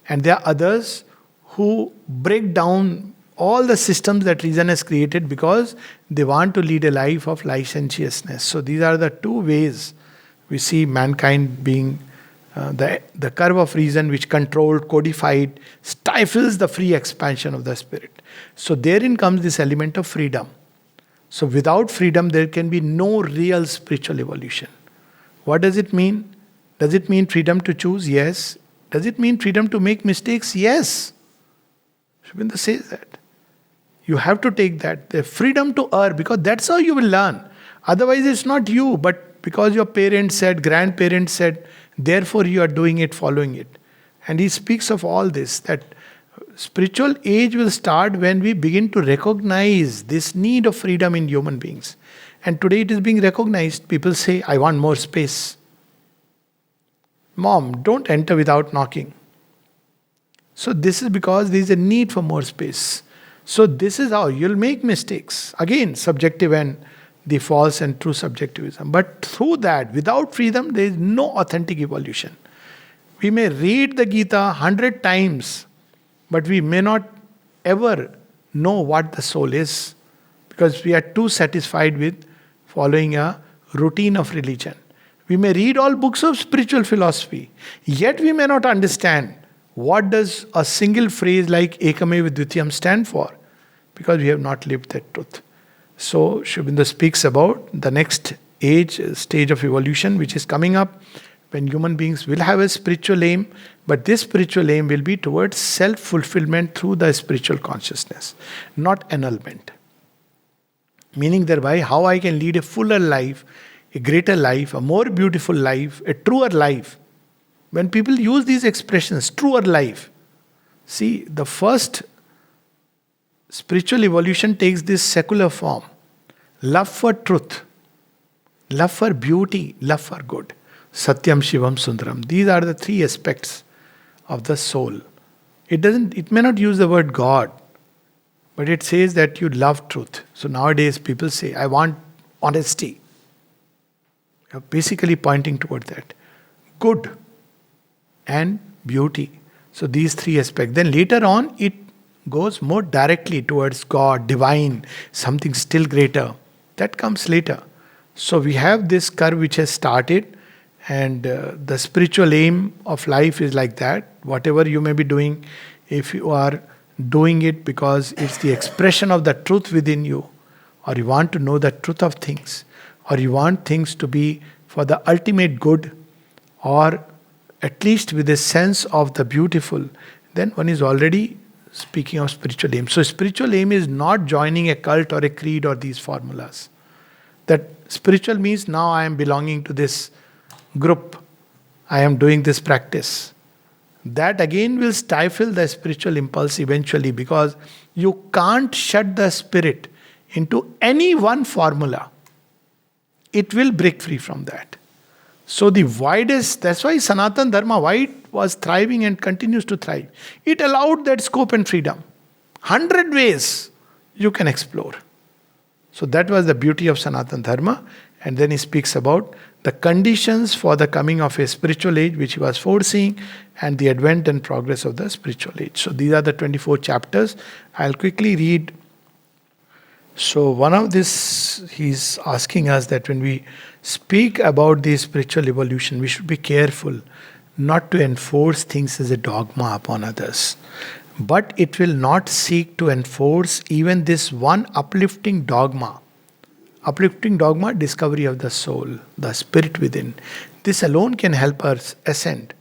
And there are others who break down all the systems that reason has created because they want to lead a life of licentiousness. So these are the two ways we see mankind being the curve of reason, which controlled, codified, stifles the free expansion of the spirit. So therein comes this element of freedom. So without freedom, there can be no real spiritual evolution. What does it mean? Does it mean freedom to choose? Yes. Does it mean freedom to make mistakes? Yes. Aurobindo says that. You have to take that. The freedom to err, because that's how you will learn. Otherwise, it's not you, but because your parents said, grandparents said, therefore you are doing it, following it. And he speaks of all this, that spiritual age will start when we begin to recognize this need of freedom in human beings. And today it is being recognized. People say, I want more space. Mom, don't enter without knocking. So this is because there is a need for more space. So this is how you'll make mistakes. Again, subjective and the false and true subjectivism. But through that, without freedom, there is no authentic evolution. We may read the Gita 100 times, but we may not ever know what the soul is, because we are too satisfied with following a routine of religion. We may read all books of spiritual philosophy, yet we may not understand what does a single phrase like Ekamev Dvitiyam stand for, because we have not lived that truth. So Aurobindo speaks about the next stage of evolution, which is coming up, when human beings will have a spiritual aim, but this spiritual aim will be towards self-fulfillment through the spiritual consciousness, not annulment. Meaning thereby how I can lead a fuller life a greater life, a more beautiful life, a truer life. When people use these expressions, truer life, see, the first spiritual evolution takes this secular form. Love for truth, love for beauty, love for good. Satyam, Shivam, Sundaram. These are the three aspects of the soul. It may not use the word God, but it says that you love truth. So nowadays people say, I want honesty. You're basically pointing toward that. Good and beauty. So these three aspects. Then later on, it goes more directly towards God, divine, something still greater. That comes later. So we have this curve which has started, and the spiritual aim of life is like that. Whatever you may be doing, if you are doing it because it's the expression of the truth within you, or you want to know the truth of things, or you want things to be for the ultimate good, or at least with a sense of the beautiful, then one is already speaking of spiritual aim. So spiritual aim is not joining a cult or a creed or these formulas. That spiritual means now I am belonging to this group, I am doing this practice. That again will stifle the spiritual impulse eventually, because you can't shut the spirit into any one formula. It will break free from that. So the widest, that's why Sanatan Dharma, why it was thriving and continues to thrive. It allowed that scope and freedom. 100 ways you can explore. So that was the beauty of Sanatan Dharma. And then he speaks about the conditions for the coming of a spiritual age, which he was foreseeing, and the advent and progress of the spiritual age. So these are the 24 chapters. I'll quickly read. So one of this, he's asking us that when we speak about the spiritual evolution, we should be careful not to enforce things as a dogma upon others. But it will not seek to enforce even this one uplifting dogma. Uplifting dogma, discovery of the soul, the spirit within. This alone can help us ascend.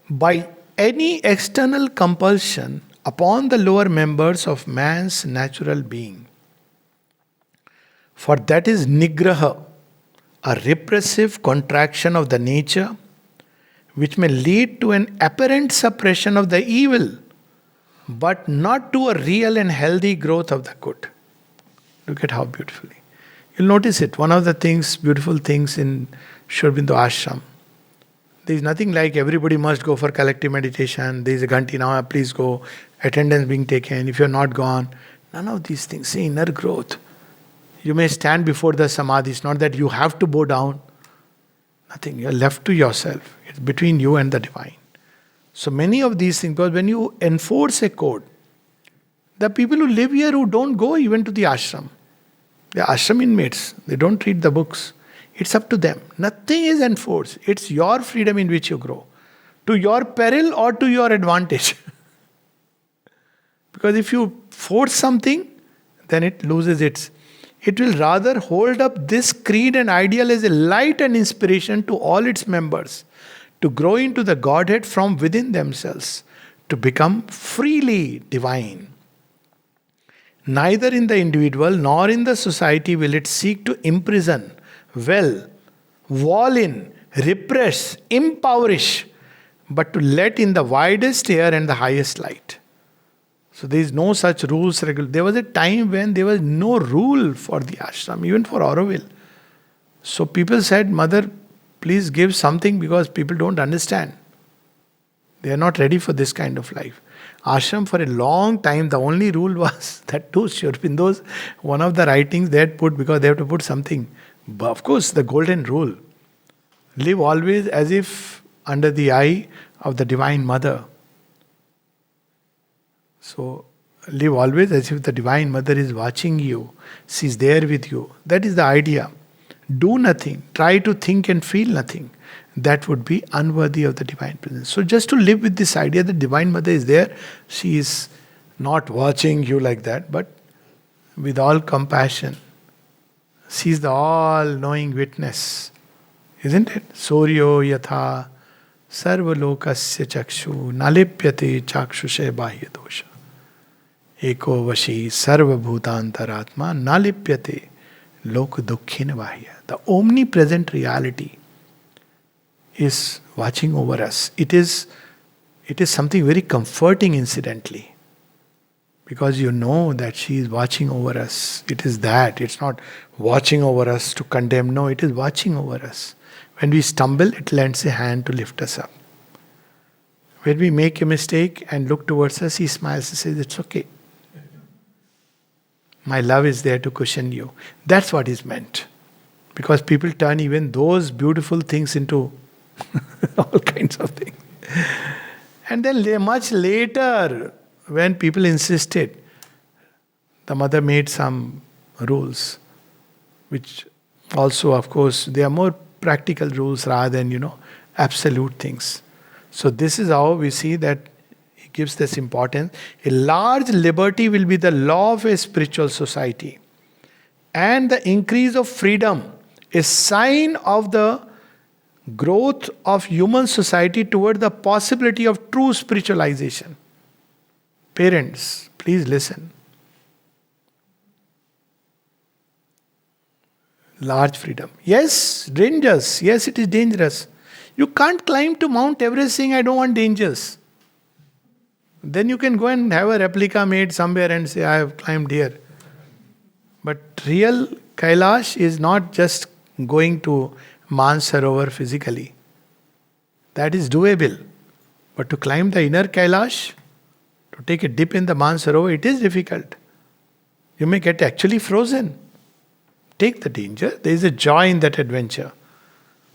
By any external compulsion upon the lower members of man's natural being. For that is nigraha, a repressive contraction of the nature, which may lead to an apparent suppression of the evil, but not to a real and healthy growth of the good. Look at how beautifully. You'll notice it. One of the things, beautiful things in Aurobindo ashram, there is nothing like everybody must go for collective meditation. There is a Ghanti now, please go, attendance being taken. If you're not gone, none of these things. See, inner growth. You may stand before the samadhi. It's not that you have to bow down. Nothing. You're left to yourself. It's between you and the divine. So many of these things, because when you enforce a code, the people who live here who don't go even to the ashram, they are ashram inmates, they don't read the books. It's up to them. Nothing is enforced. It's your freedom in which you grow. To your peril or to your advantage. Because if you force something, then it loses its. It will rather hold up this creed and ideal as a light and inspiration to all its members, to grow into the Godhead from within themselves, to become freely divine. Neither in the individual nor in the society will it seek to imprison, wall in, repress, impowerish, but to let in the widest air and the highest light. So there is no such rules. There was a time when there was no rule for the ashram, even for Aurobindo. So people said, Mother, please give something because people don't understand. They are not ready for this kind of life. Ashram for a long time, the only rule was that two Aurobindo, one of the writings they had put, because they have to put something. But of course, the golden rule. Live always as if under the eye of the Divine Mother. So, live always as if the Divine Mother is watching you. She is there with you. That is the idea. Do nothing. Try to think and feel nothing. That would be unworthy of the Divine Presence. So, just to live with this idea that Divine Mother is there, she is not watching you like that, but with all compassion. She is the all-knowing witness. Isn't it? Suryo yatha sarvalokasya chakshu nalipyate chakshushe bahya dosha. Eko vashi sarvabhutantaratma nalipyate lok dukkhin bahya. The omnipresent reality is watching over us. It is something very comforting, incidentally, because you know that she is watching over us. It is that. It's not watching over us to condemn. No, it is watching over us. When we stumble, it lends a hand to lift us up. When we make a mistake and look towards us, he smiles and says, it's okay. My love is there to cushion you. That's what is meant. Because people turn even those beautiful things into all kinds of things. And then much later, when people insisted, the mother made some rules, which also, of course, they are more practical rules rather than, absolute things. So this is how we see that he gives this importance. A large liberty will be the law of a spiritual society. And the increase of freedom is sign of the growth of human society toward the possibility of true spiritualization. Parents, please listen. Large freedom. Yes, dangerous. Yes, it is dangerous. You can't climb to Mount Everest saying, I don't want dangers. Then you can go and have a replica made somewhere and say, I have climbed here. But real Kailash is not just going to Mansarovar physically. That is doable. But to climb the inner Kailash, to take a dip in the Mansarovar, it is difficult. You may get actually frozen. Take the danger. There is a joy in that adventure.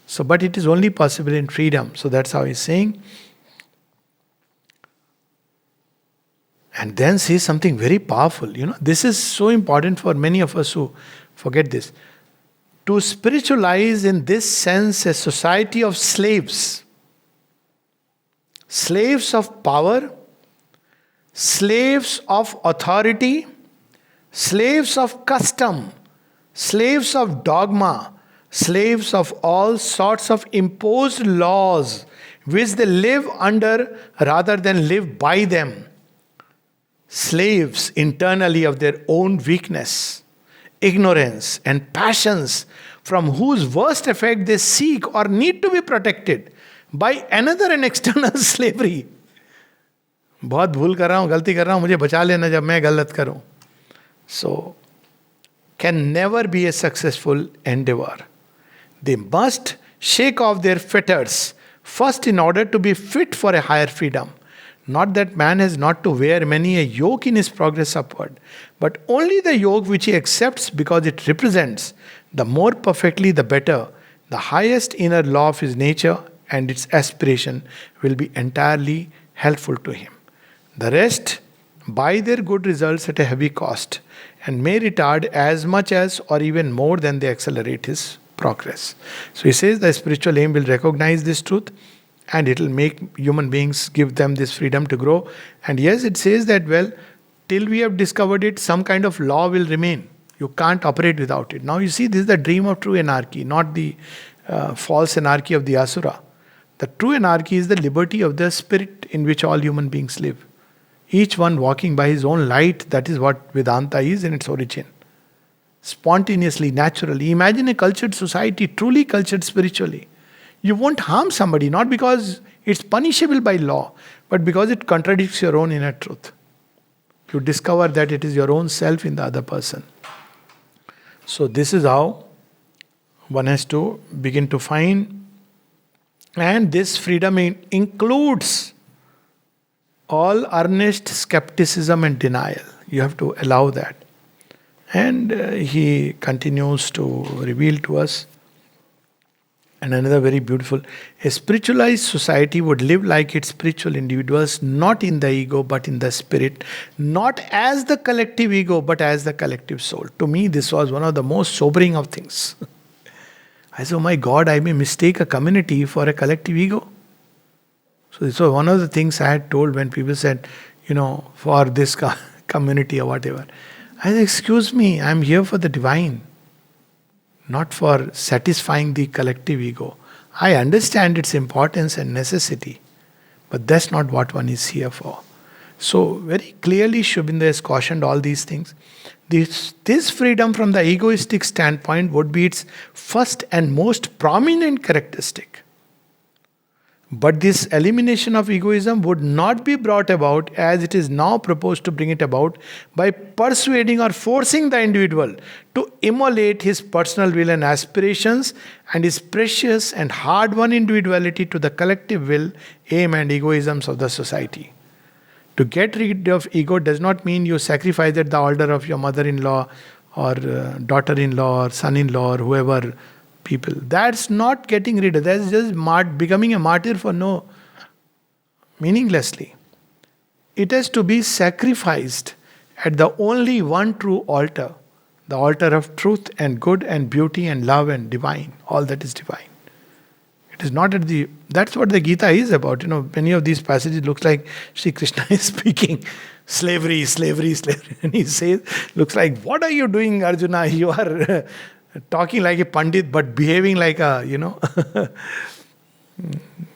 So, but it is only possible in freedom. So that's how he's saying. And then says something very powerful. This is so important for many of us who forget this. To spiritualize in this sense a society of slaves. Slaves of power. Slaves of authority. Slaves of custom. Slaves of dogma. Slaves of all sorts of imposed laws which they live under rather than live by them. Slaves internally of their own weakness, ignorance, and passions from whose worst effect they seek or need to be protected by another and external slavery. बहुत भूल कर रहा हूँ, गलती कर रहा हूँ, मुझे बचा लेना जब मैं गलत करूँ. So, can never be a successful endeavor. They must shake off their fetters first in order to be fit for a higher freedom. Not that man has not to wear many a yoke in his progress upward, but only the yoke which he accepts because it represents the more perfectly the better, the highest inner law of his nature, and its aspiration will be entirely helpful to him. The rest buy their good results at a heavy cost and may retard as much as or even more than they accelerate his progress. So he says the spiritual aim will recognize this truth and it will make human beings, give them this freedom to grow. And yes, it says that, well, till we have discovered it, some kind of law will remain. You can't operate without it. Now you see, this is the dream of true anarchy, not the false anarchy of the Asura. The true anarchy is the liberty of the spirit in which all human beings live. Each one walking by his own light, that is what Vedanta is in its origin. Spontaneously, naturally. Imagine a cultured society, truly cultured spiritually. You won't harm somebody, not because it's punishable by law, but because it contradicts your own inner truth. You discover that it is your own self in the other person. So this is how one has to begin to find. And this freedom includes all earnest skepticism and denial. You have to allow that. And he continues to reveal to us. And another very beautiful, a spiritualized society would live like its spiritual individuals, not in the ego, but in the spirit, not as the collective ego, but as the collective soul. To me, this was one of the most sobering of things. I said, oh my God, I may mistake a community for a collective ego. So this was one of the things I had told when people said, for this community or whatever. I said, excuse me, I'm here for the divine, not for satisfying the collective ego. I understand its importance and necessity, but that's not what one is here for. So, very clearly, Shubinda has cautioned all these things. This freedom from the egoistic standpoint would be its first and most prominent characteristic. But this elimination of egoism would not be brought about as it is now proposed to bring it about by persuading or forcing the individual to immolate his personal will and aspirations and his precious and hard won individuality to the collective will, aim, and egoisms of the society. To get rid of ego does not mean you sacrifice at the altar of your mother in law or daughter in law or son in law or whoever people. That's not getting rid of. That's just becoming a martyr for no meaninglessly. It has to be sacrificed at the only one true altar, the altar of truth and good and beauty and love and divine, all that is divine. It is not at the. That's what the Gita is about. Many of these passages looks like Sri Krishna is speaking slavery, slavery, slavery, and he says, looks like, what are you doing, Arjuna? You are talking like a pandit, but behaving like a,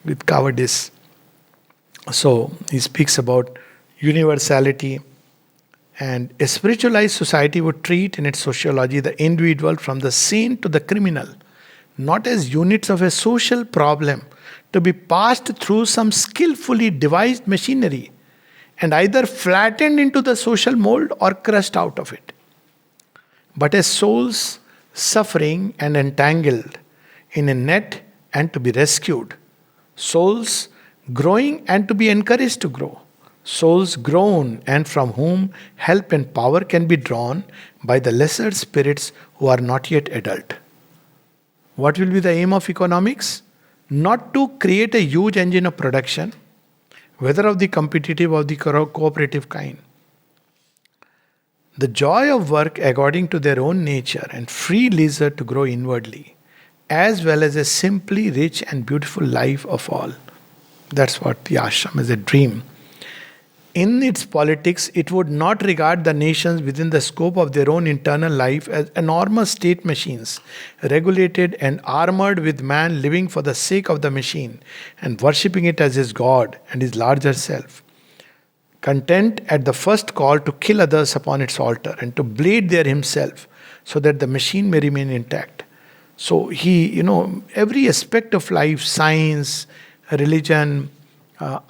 with cowardice. So he speaks about universality, and a spiritualized society would treat in its sociology the individual from the saint to the criminal, not as units of a social problem to be passed through some skillfully devised machinery and either flattened into the social mold or crushed out of it, but as souls suffering and entangled in a net and to be rescued, souls growing and to be encouraged to grow, souls grown and from whom help and power can be drawn by the lesser spirits who are not yet adult. What will be the aim of economics? Not to create a huge engine of production, whether of the competitive or the cooperative kind. The joy of work according to their own nature and free leisure to grow inwardly, as well as a simply rich and beautiful life of all. That's what the ashram is, a dream. In its politics, it would not regard the nations within the scope of their own internal life as enormous state machines, regulated and armored with man living for the sake of the machine and worshipping it as his God and his larger self. Content at the first call to kill others upon its altar and to bleed there himself so that the machine may remain intact. So he, every aspect of life, science, religion,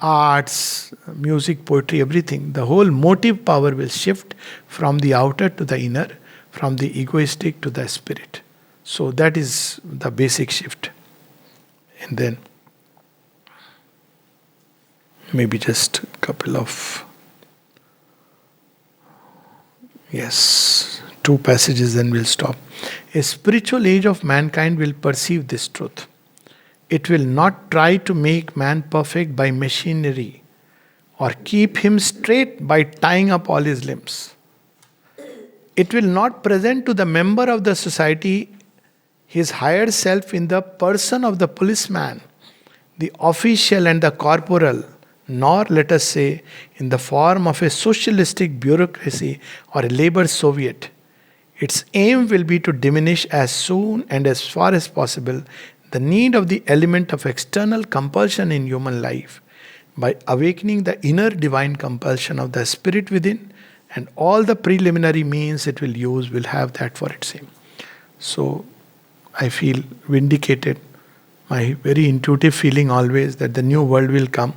arts, music, poetry, everything, the whole motive power will shift from the outer to the inner, from the egoistic to the spirit. So that is the basic shift. And then maybe just a couple of, two passages, then we'll stop. A spiritual age of mankind will perceive this truth. It will not try to make man perfect by machinery or keep him straight by tying up all his limbs. It will not present to the member of the society his higher self in the person of the policeman, the official and the corporal, nor, let us say, in the form of a socialistic bureaucracy or a labor soviet. Its aim will be to diminish as soon and as far as possible the need of the element of external compulsion in human life by awakening the inner divine compulsion of the spirit within, and all the preliminary means it will use will have that for its aim. So I feel vindicated. My very intuitive feeling always that the new world will come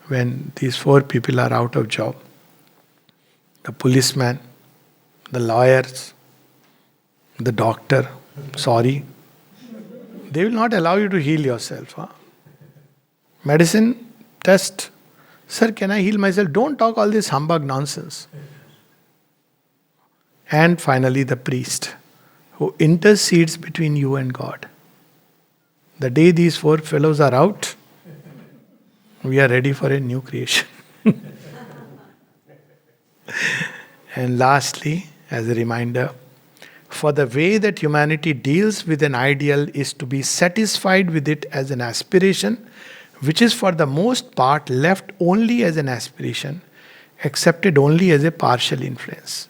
when these four people are out of job. The policeman, the lawyers, the doctor, sorry, they will not allow you to heal yourself. Medicine, test. Sir, can I heal myself? Don't talk all this humbug nonsense. And finally, the priest who intercedes between you and God. The day these four fellows are out, we are ready for a new creation. And lastly, as a reminder, for the way that humanity deals with an ideal is to be satisfied with it as an aspiration, which is for the most part left only as an aspiration, accepted only as a partial influence.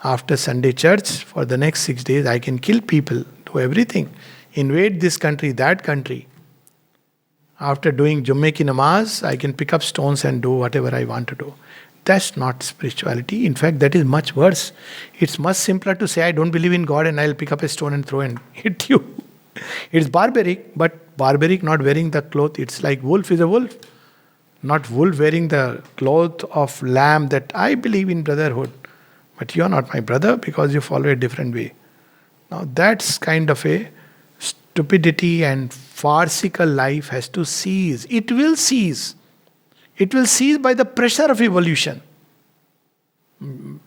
After Sunday church, for the next 6 days, I can kill people, do everything, invade this country, that country. After doing Jummeh ki namaz, I can pick up stones and do whatever I want to do. That's not spirituality. In fact, that is much worse. It's much simpler to say, I don't believe in God and I'll pick up a stone and throw and hit you. It's barbaric, but barbaric not wearing the cloth. It's like wolf is a wolf. Not wolf wearing the cloth of lamb that I believe in brotherhood. But you're not my brother because you follow a different way. Now that's kind of a stupidity, and farcical life has to cease. It will cease. It will cease by the pressure of evolution.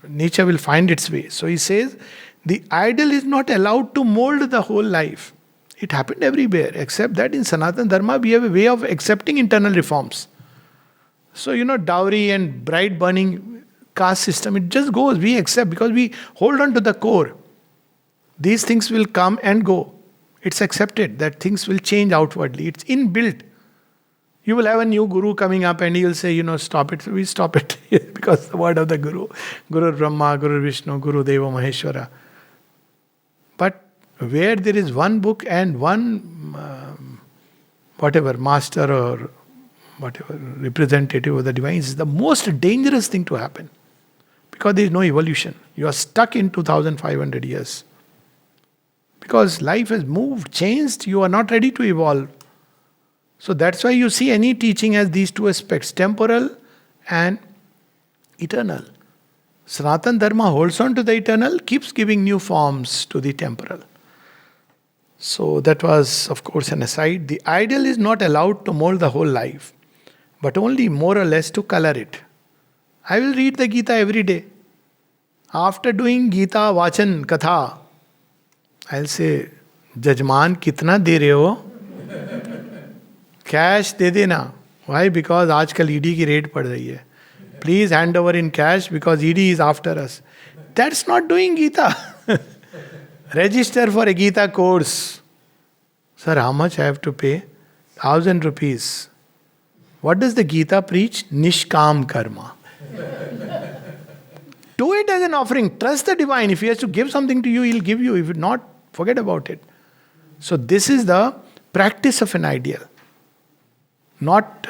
Nature will find its way. So he says, the ideal is not allowed to mold the whole life. It happened everywhere, except that in Sanatana Dharma we have a way of accepting internal reforms. So, dowry and bride burning caste system, it just goes. We accept because we hold on to the core. These things will come and go. It's accepted that things will change outwardly. It's inbuilt. You will have a new guru coming up and he will say, stop it. So we stop it because the word of the guru. Guru Brahma, Guru Vishnu, Guru Deva Maheshwara. But where there is one book and one master or whatever representative of the divine, is the most dangerous thing to happen. Because there is no evolution. You are stuck in 2500 years. Because life has moved, changed, you are not ready to evolve. So that's why you see any teaching has these two aspects, temporal and eternal. Sanatana Dharma holds on to the eternal, keeps giving new forms to the temporal. So that was, of course, an aside. The ideal is not allowed to mold the whole life, but only more or less to color it. I will read the Gita every day. After doing Gita Vachan Katha, I'll say, Jajman, kitna de rahe ho? Cash de dena. Why? Because आजकल ED की rate पड़ रही है. Please hand over in cash because ED is after us. That's not doing Gita. Register for a Gita course. Sir, how much I have to pay? 1,000 rupees. What does the Gita preach? Nishkam karma. Do it as an offering. Trust the divine. If he has to give something to you, he'll give you. If not, forget about it. So this is the practice of an ideal. Not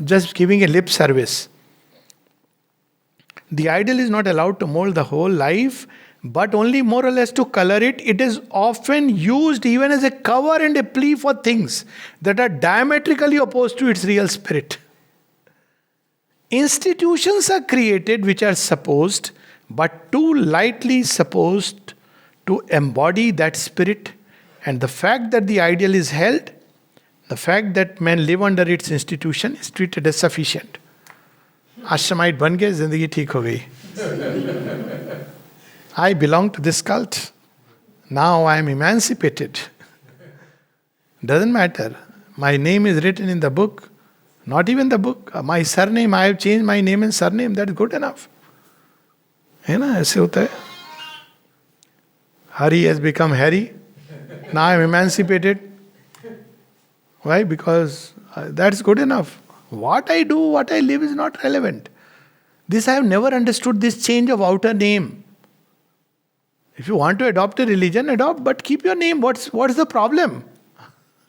just giving a lip service. The ideal is not allowed to mold the whole life, but only more or less to color it. It is often used even as a cover and a plea for things that are diametrically opposed to its real spirit. Institutions are created which are supposed, but too lightly supposed, to embody that spirit, and the fact that the ideal is held, the fact that men live under its institution is treated as sufficient. Ashramite ban gaye, zindagi theek ho gayi. I belong to this cult. Now I am emancipated. Doesn't matter. My name is written in the book. Not even the book. My surname, I have changed my name and surname. That is good enough. है ना, ऐसे होता है. Hari has become Harry. Now I am emancipated. Why? Because that's good enough. What I do, what I live is not relevant. This I have never understood, this change of outer name. If you want to adopt a religion, adopt, but keep your name. What's the problem?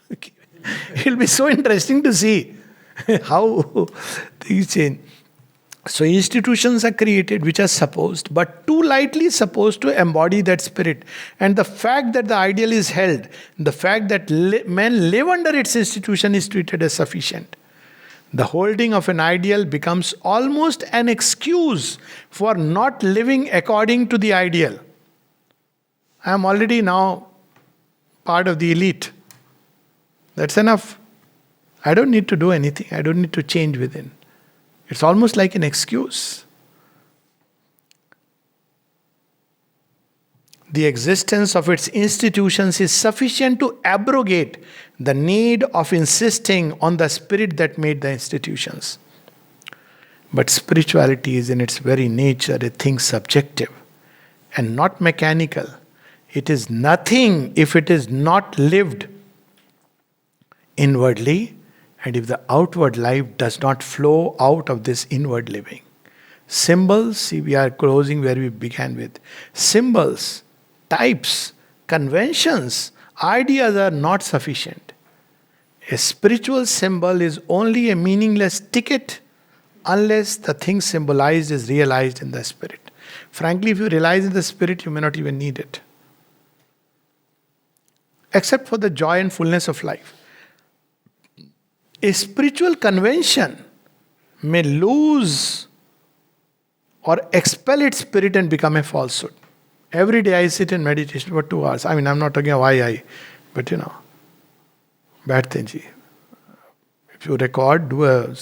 It will be so interesting to see how things change. So institutions are created which are supposed, but too lightly supposed, to embody that spirit. And the fact that the ideal is held, the fact that men live under its institution is treated as sufficient. The holding of an ideal becomes almost an excuse for not living according to the ideal. I am already now part of the elite. That's enough. I don't need to do anything. I don't need to change within. It's almost like an excuse. The existence of its institutions is sufficient to abrogate the need of insisting on the spirit that made the institutions. But spirituality is in its very nature a thing subjective and not mechanical. It is nothing if it is not lived inwardly, and if the outward life does not flow out of this inward living. Symbols, see, we are closing where we began with. Symbols, types, conventions, ideas are not sufficient. A spiritual symbol is only a meaningless ticket unless the thing symbolized is realized in the spirit. Frankly, if you realize in the spirit, you may not even need it. Except for the joy and fullness of life. A spiritual convention may lose or expel its spirit and become a falsehood. Every day I sit in meditation for 2 hours. I mean, I'm not talking about why but bad thing. If you record, do a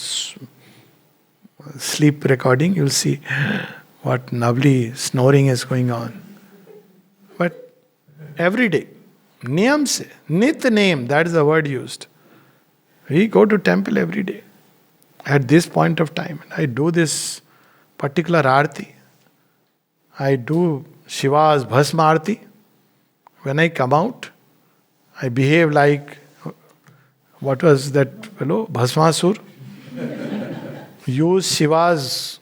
sleep recording, you'll see what lovely snoring is going on. But every day, niyam se, nit name, that is the word used. We go to temple every day at this point of time. I do this particular arti. I do Shiva's Bhasma Arti. When I come out, I behave like, what was that fellow? Bhasmasur. Use Shiva's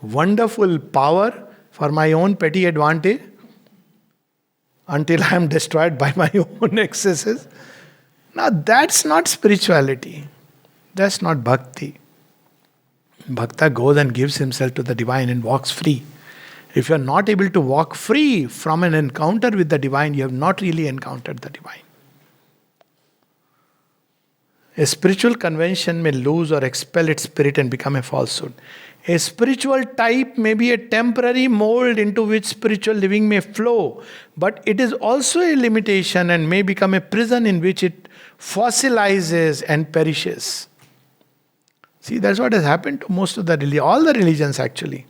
wonderful power for my own petty advantage until I am destroyed by my own excesses. Now that's not spirituality. That's not bhakti. Bhakta goes and gives himself to the divine and walks free. If you are not able to walk free from an encounter with the divine, you have not really encountered the divine. A spiritual convention may lose or expel its spirit and become a falsehood. A spiritual type may be a temporary mold into which spiritual living may flow, but it is also a limitation and may become a prison in which it fossilizes and perishes. See, that's what has happened to most of the religions, all the religions actually.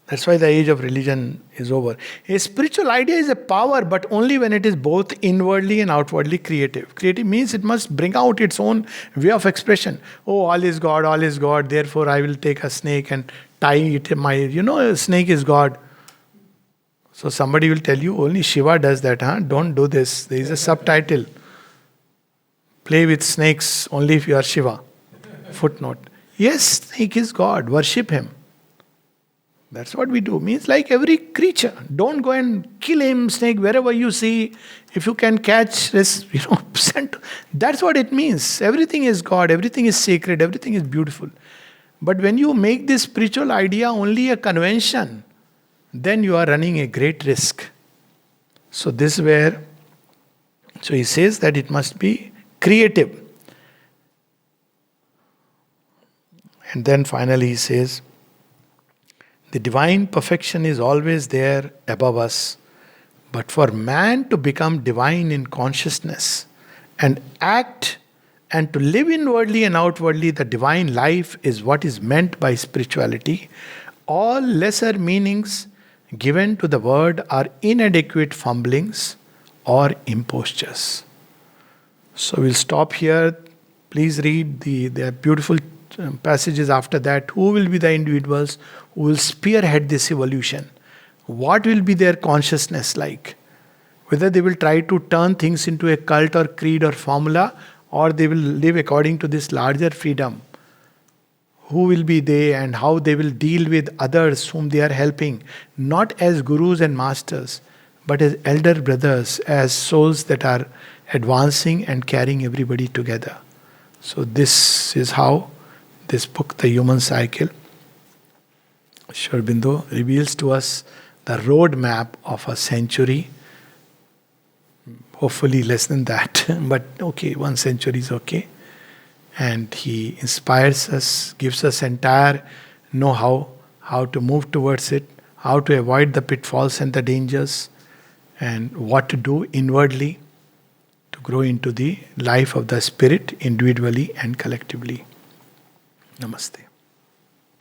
That's why the age of religion is over. A spiritual idea is a power, but only when it is both inwardly and outwardly creative. Creative means it must bring out its own way of expression. Oh, all is God, therefore I will take a snake and tie it in my, a snake is God. So somebody will tell you, only Shiva does that, Don't do this. There is a subtitle. Play with snakes only if you are Shiva. Footnote. Yes, snake is God. Worship him. That's what we do. Means like every creature. Don't go and kill him, snake, wherever you see. If you can catch this, send. That's what it means. Everything is God. Everything is sacred. Everything is beautiful. But when you make this spiritual idea only a convention, then you are running a great risk. So this is where, so he says that it must be creative. And then finally he says, the divine perfection is always there above us. But for man to become divine in consciousness and act and to live inwardly and outwardly the divine life is what is meant by spirituality. All lesser meanings given to the word are inadequate fumblings or impostures. So we'll stop here. Please read the beautiful passages after that. Who will be the individuals who will spearhead this evolution? What will be their consciousness like? Whether they will try to turn things into a cult or creed or formula, or they will live according to this larger freedom. Who will be they and how they will deal with others whom they are helping, not as gurus and masters, but as elder brothers, as souls that are advancing and carrying everybody together. So this is how this book, The Human Cycle, Aurobindo reveals to us the roadmap of a century. Hopefully less than that, but okay, 1 century is okay. And he inspires us, gives us entire know-how, how to move towards it, how to avoid the pitfalls and the dangers, and what to do inwardly to grow into the life of the spirit individually and collectively. Namaste.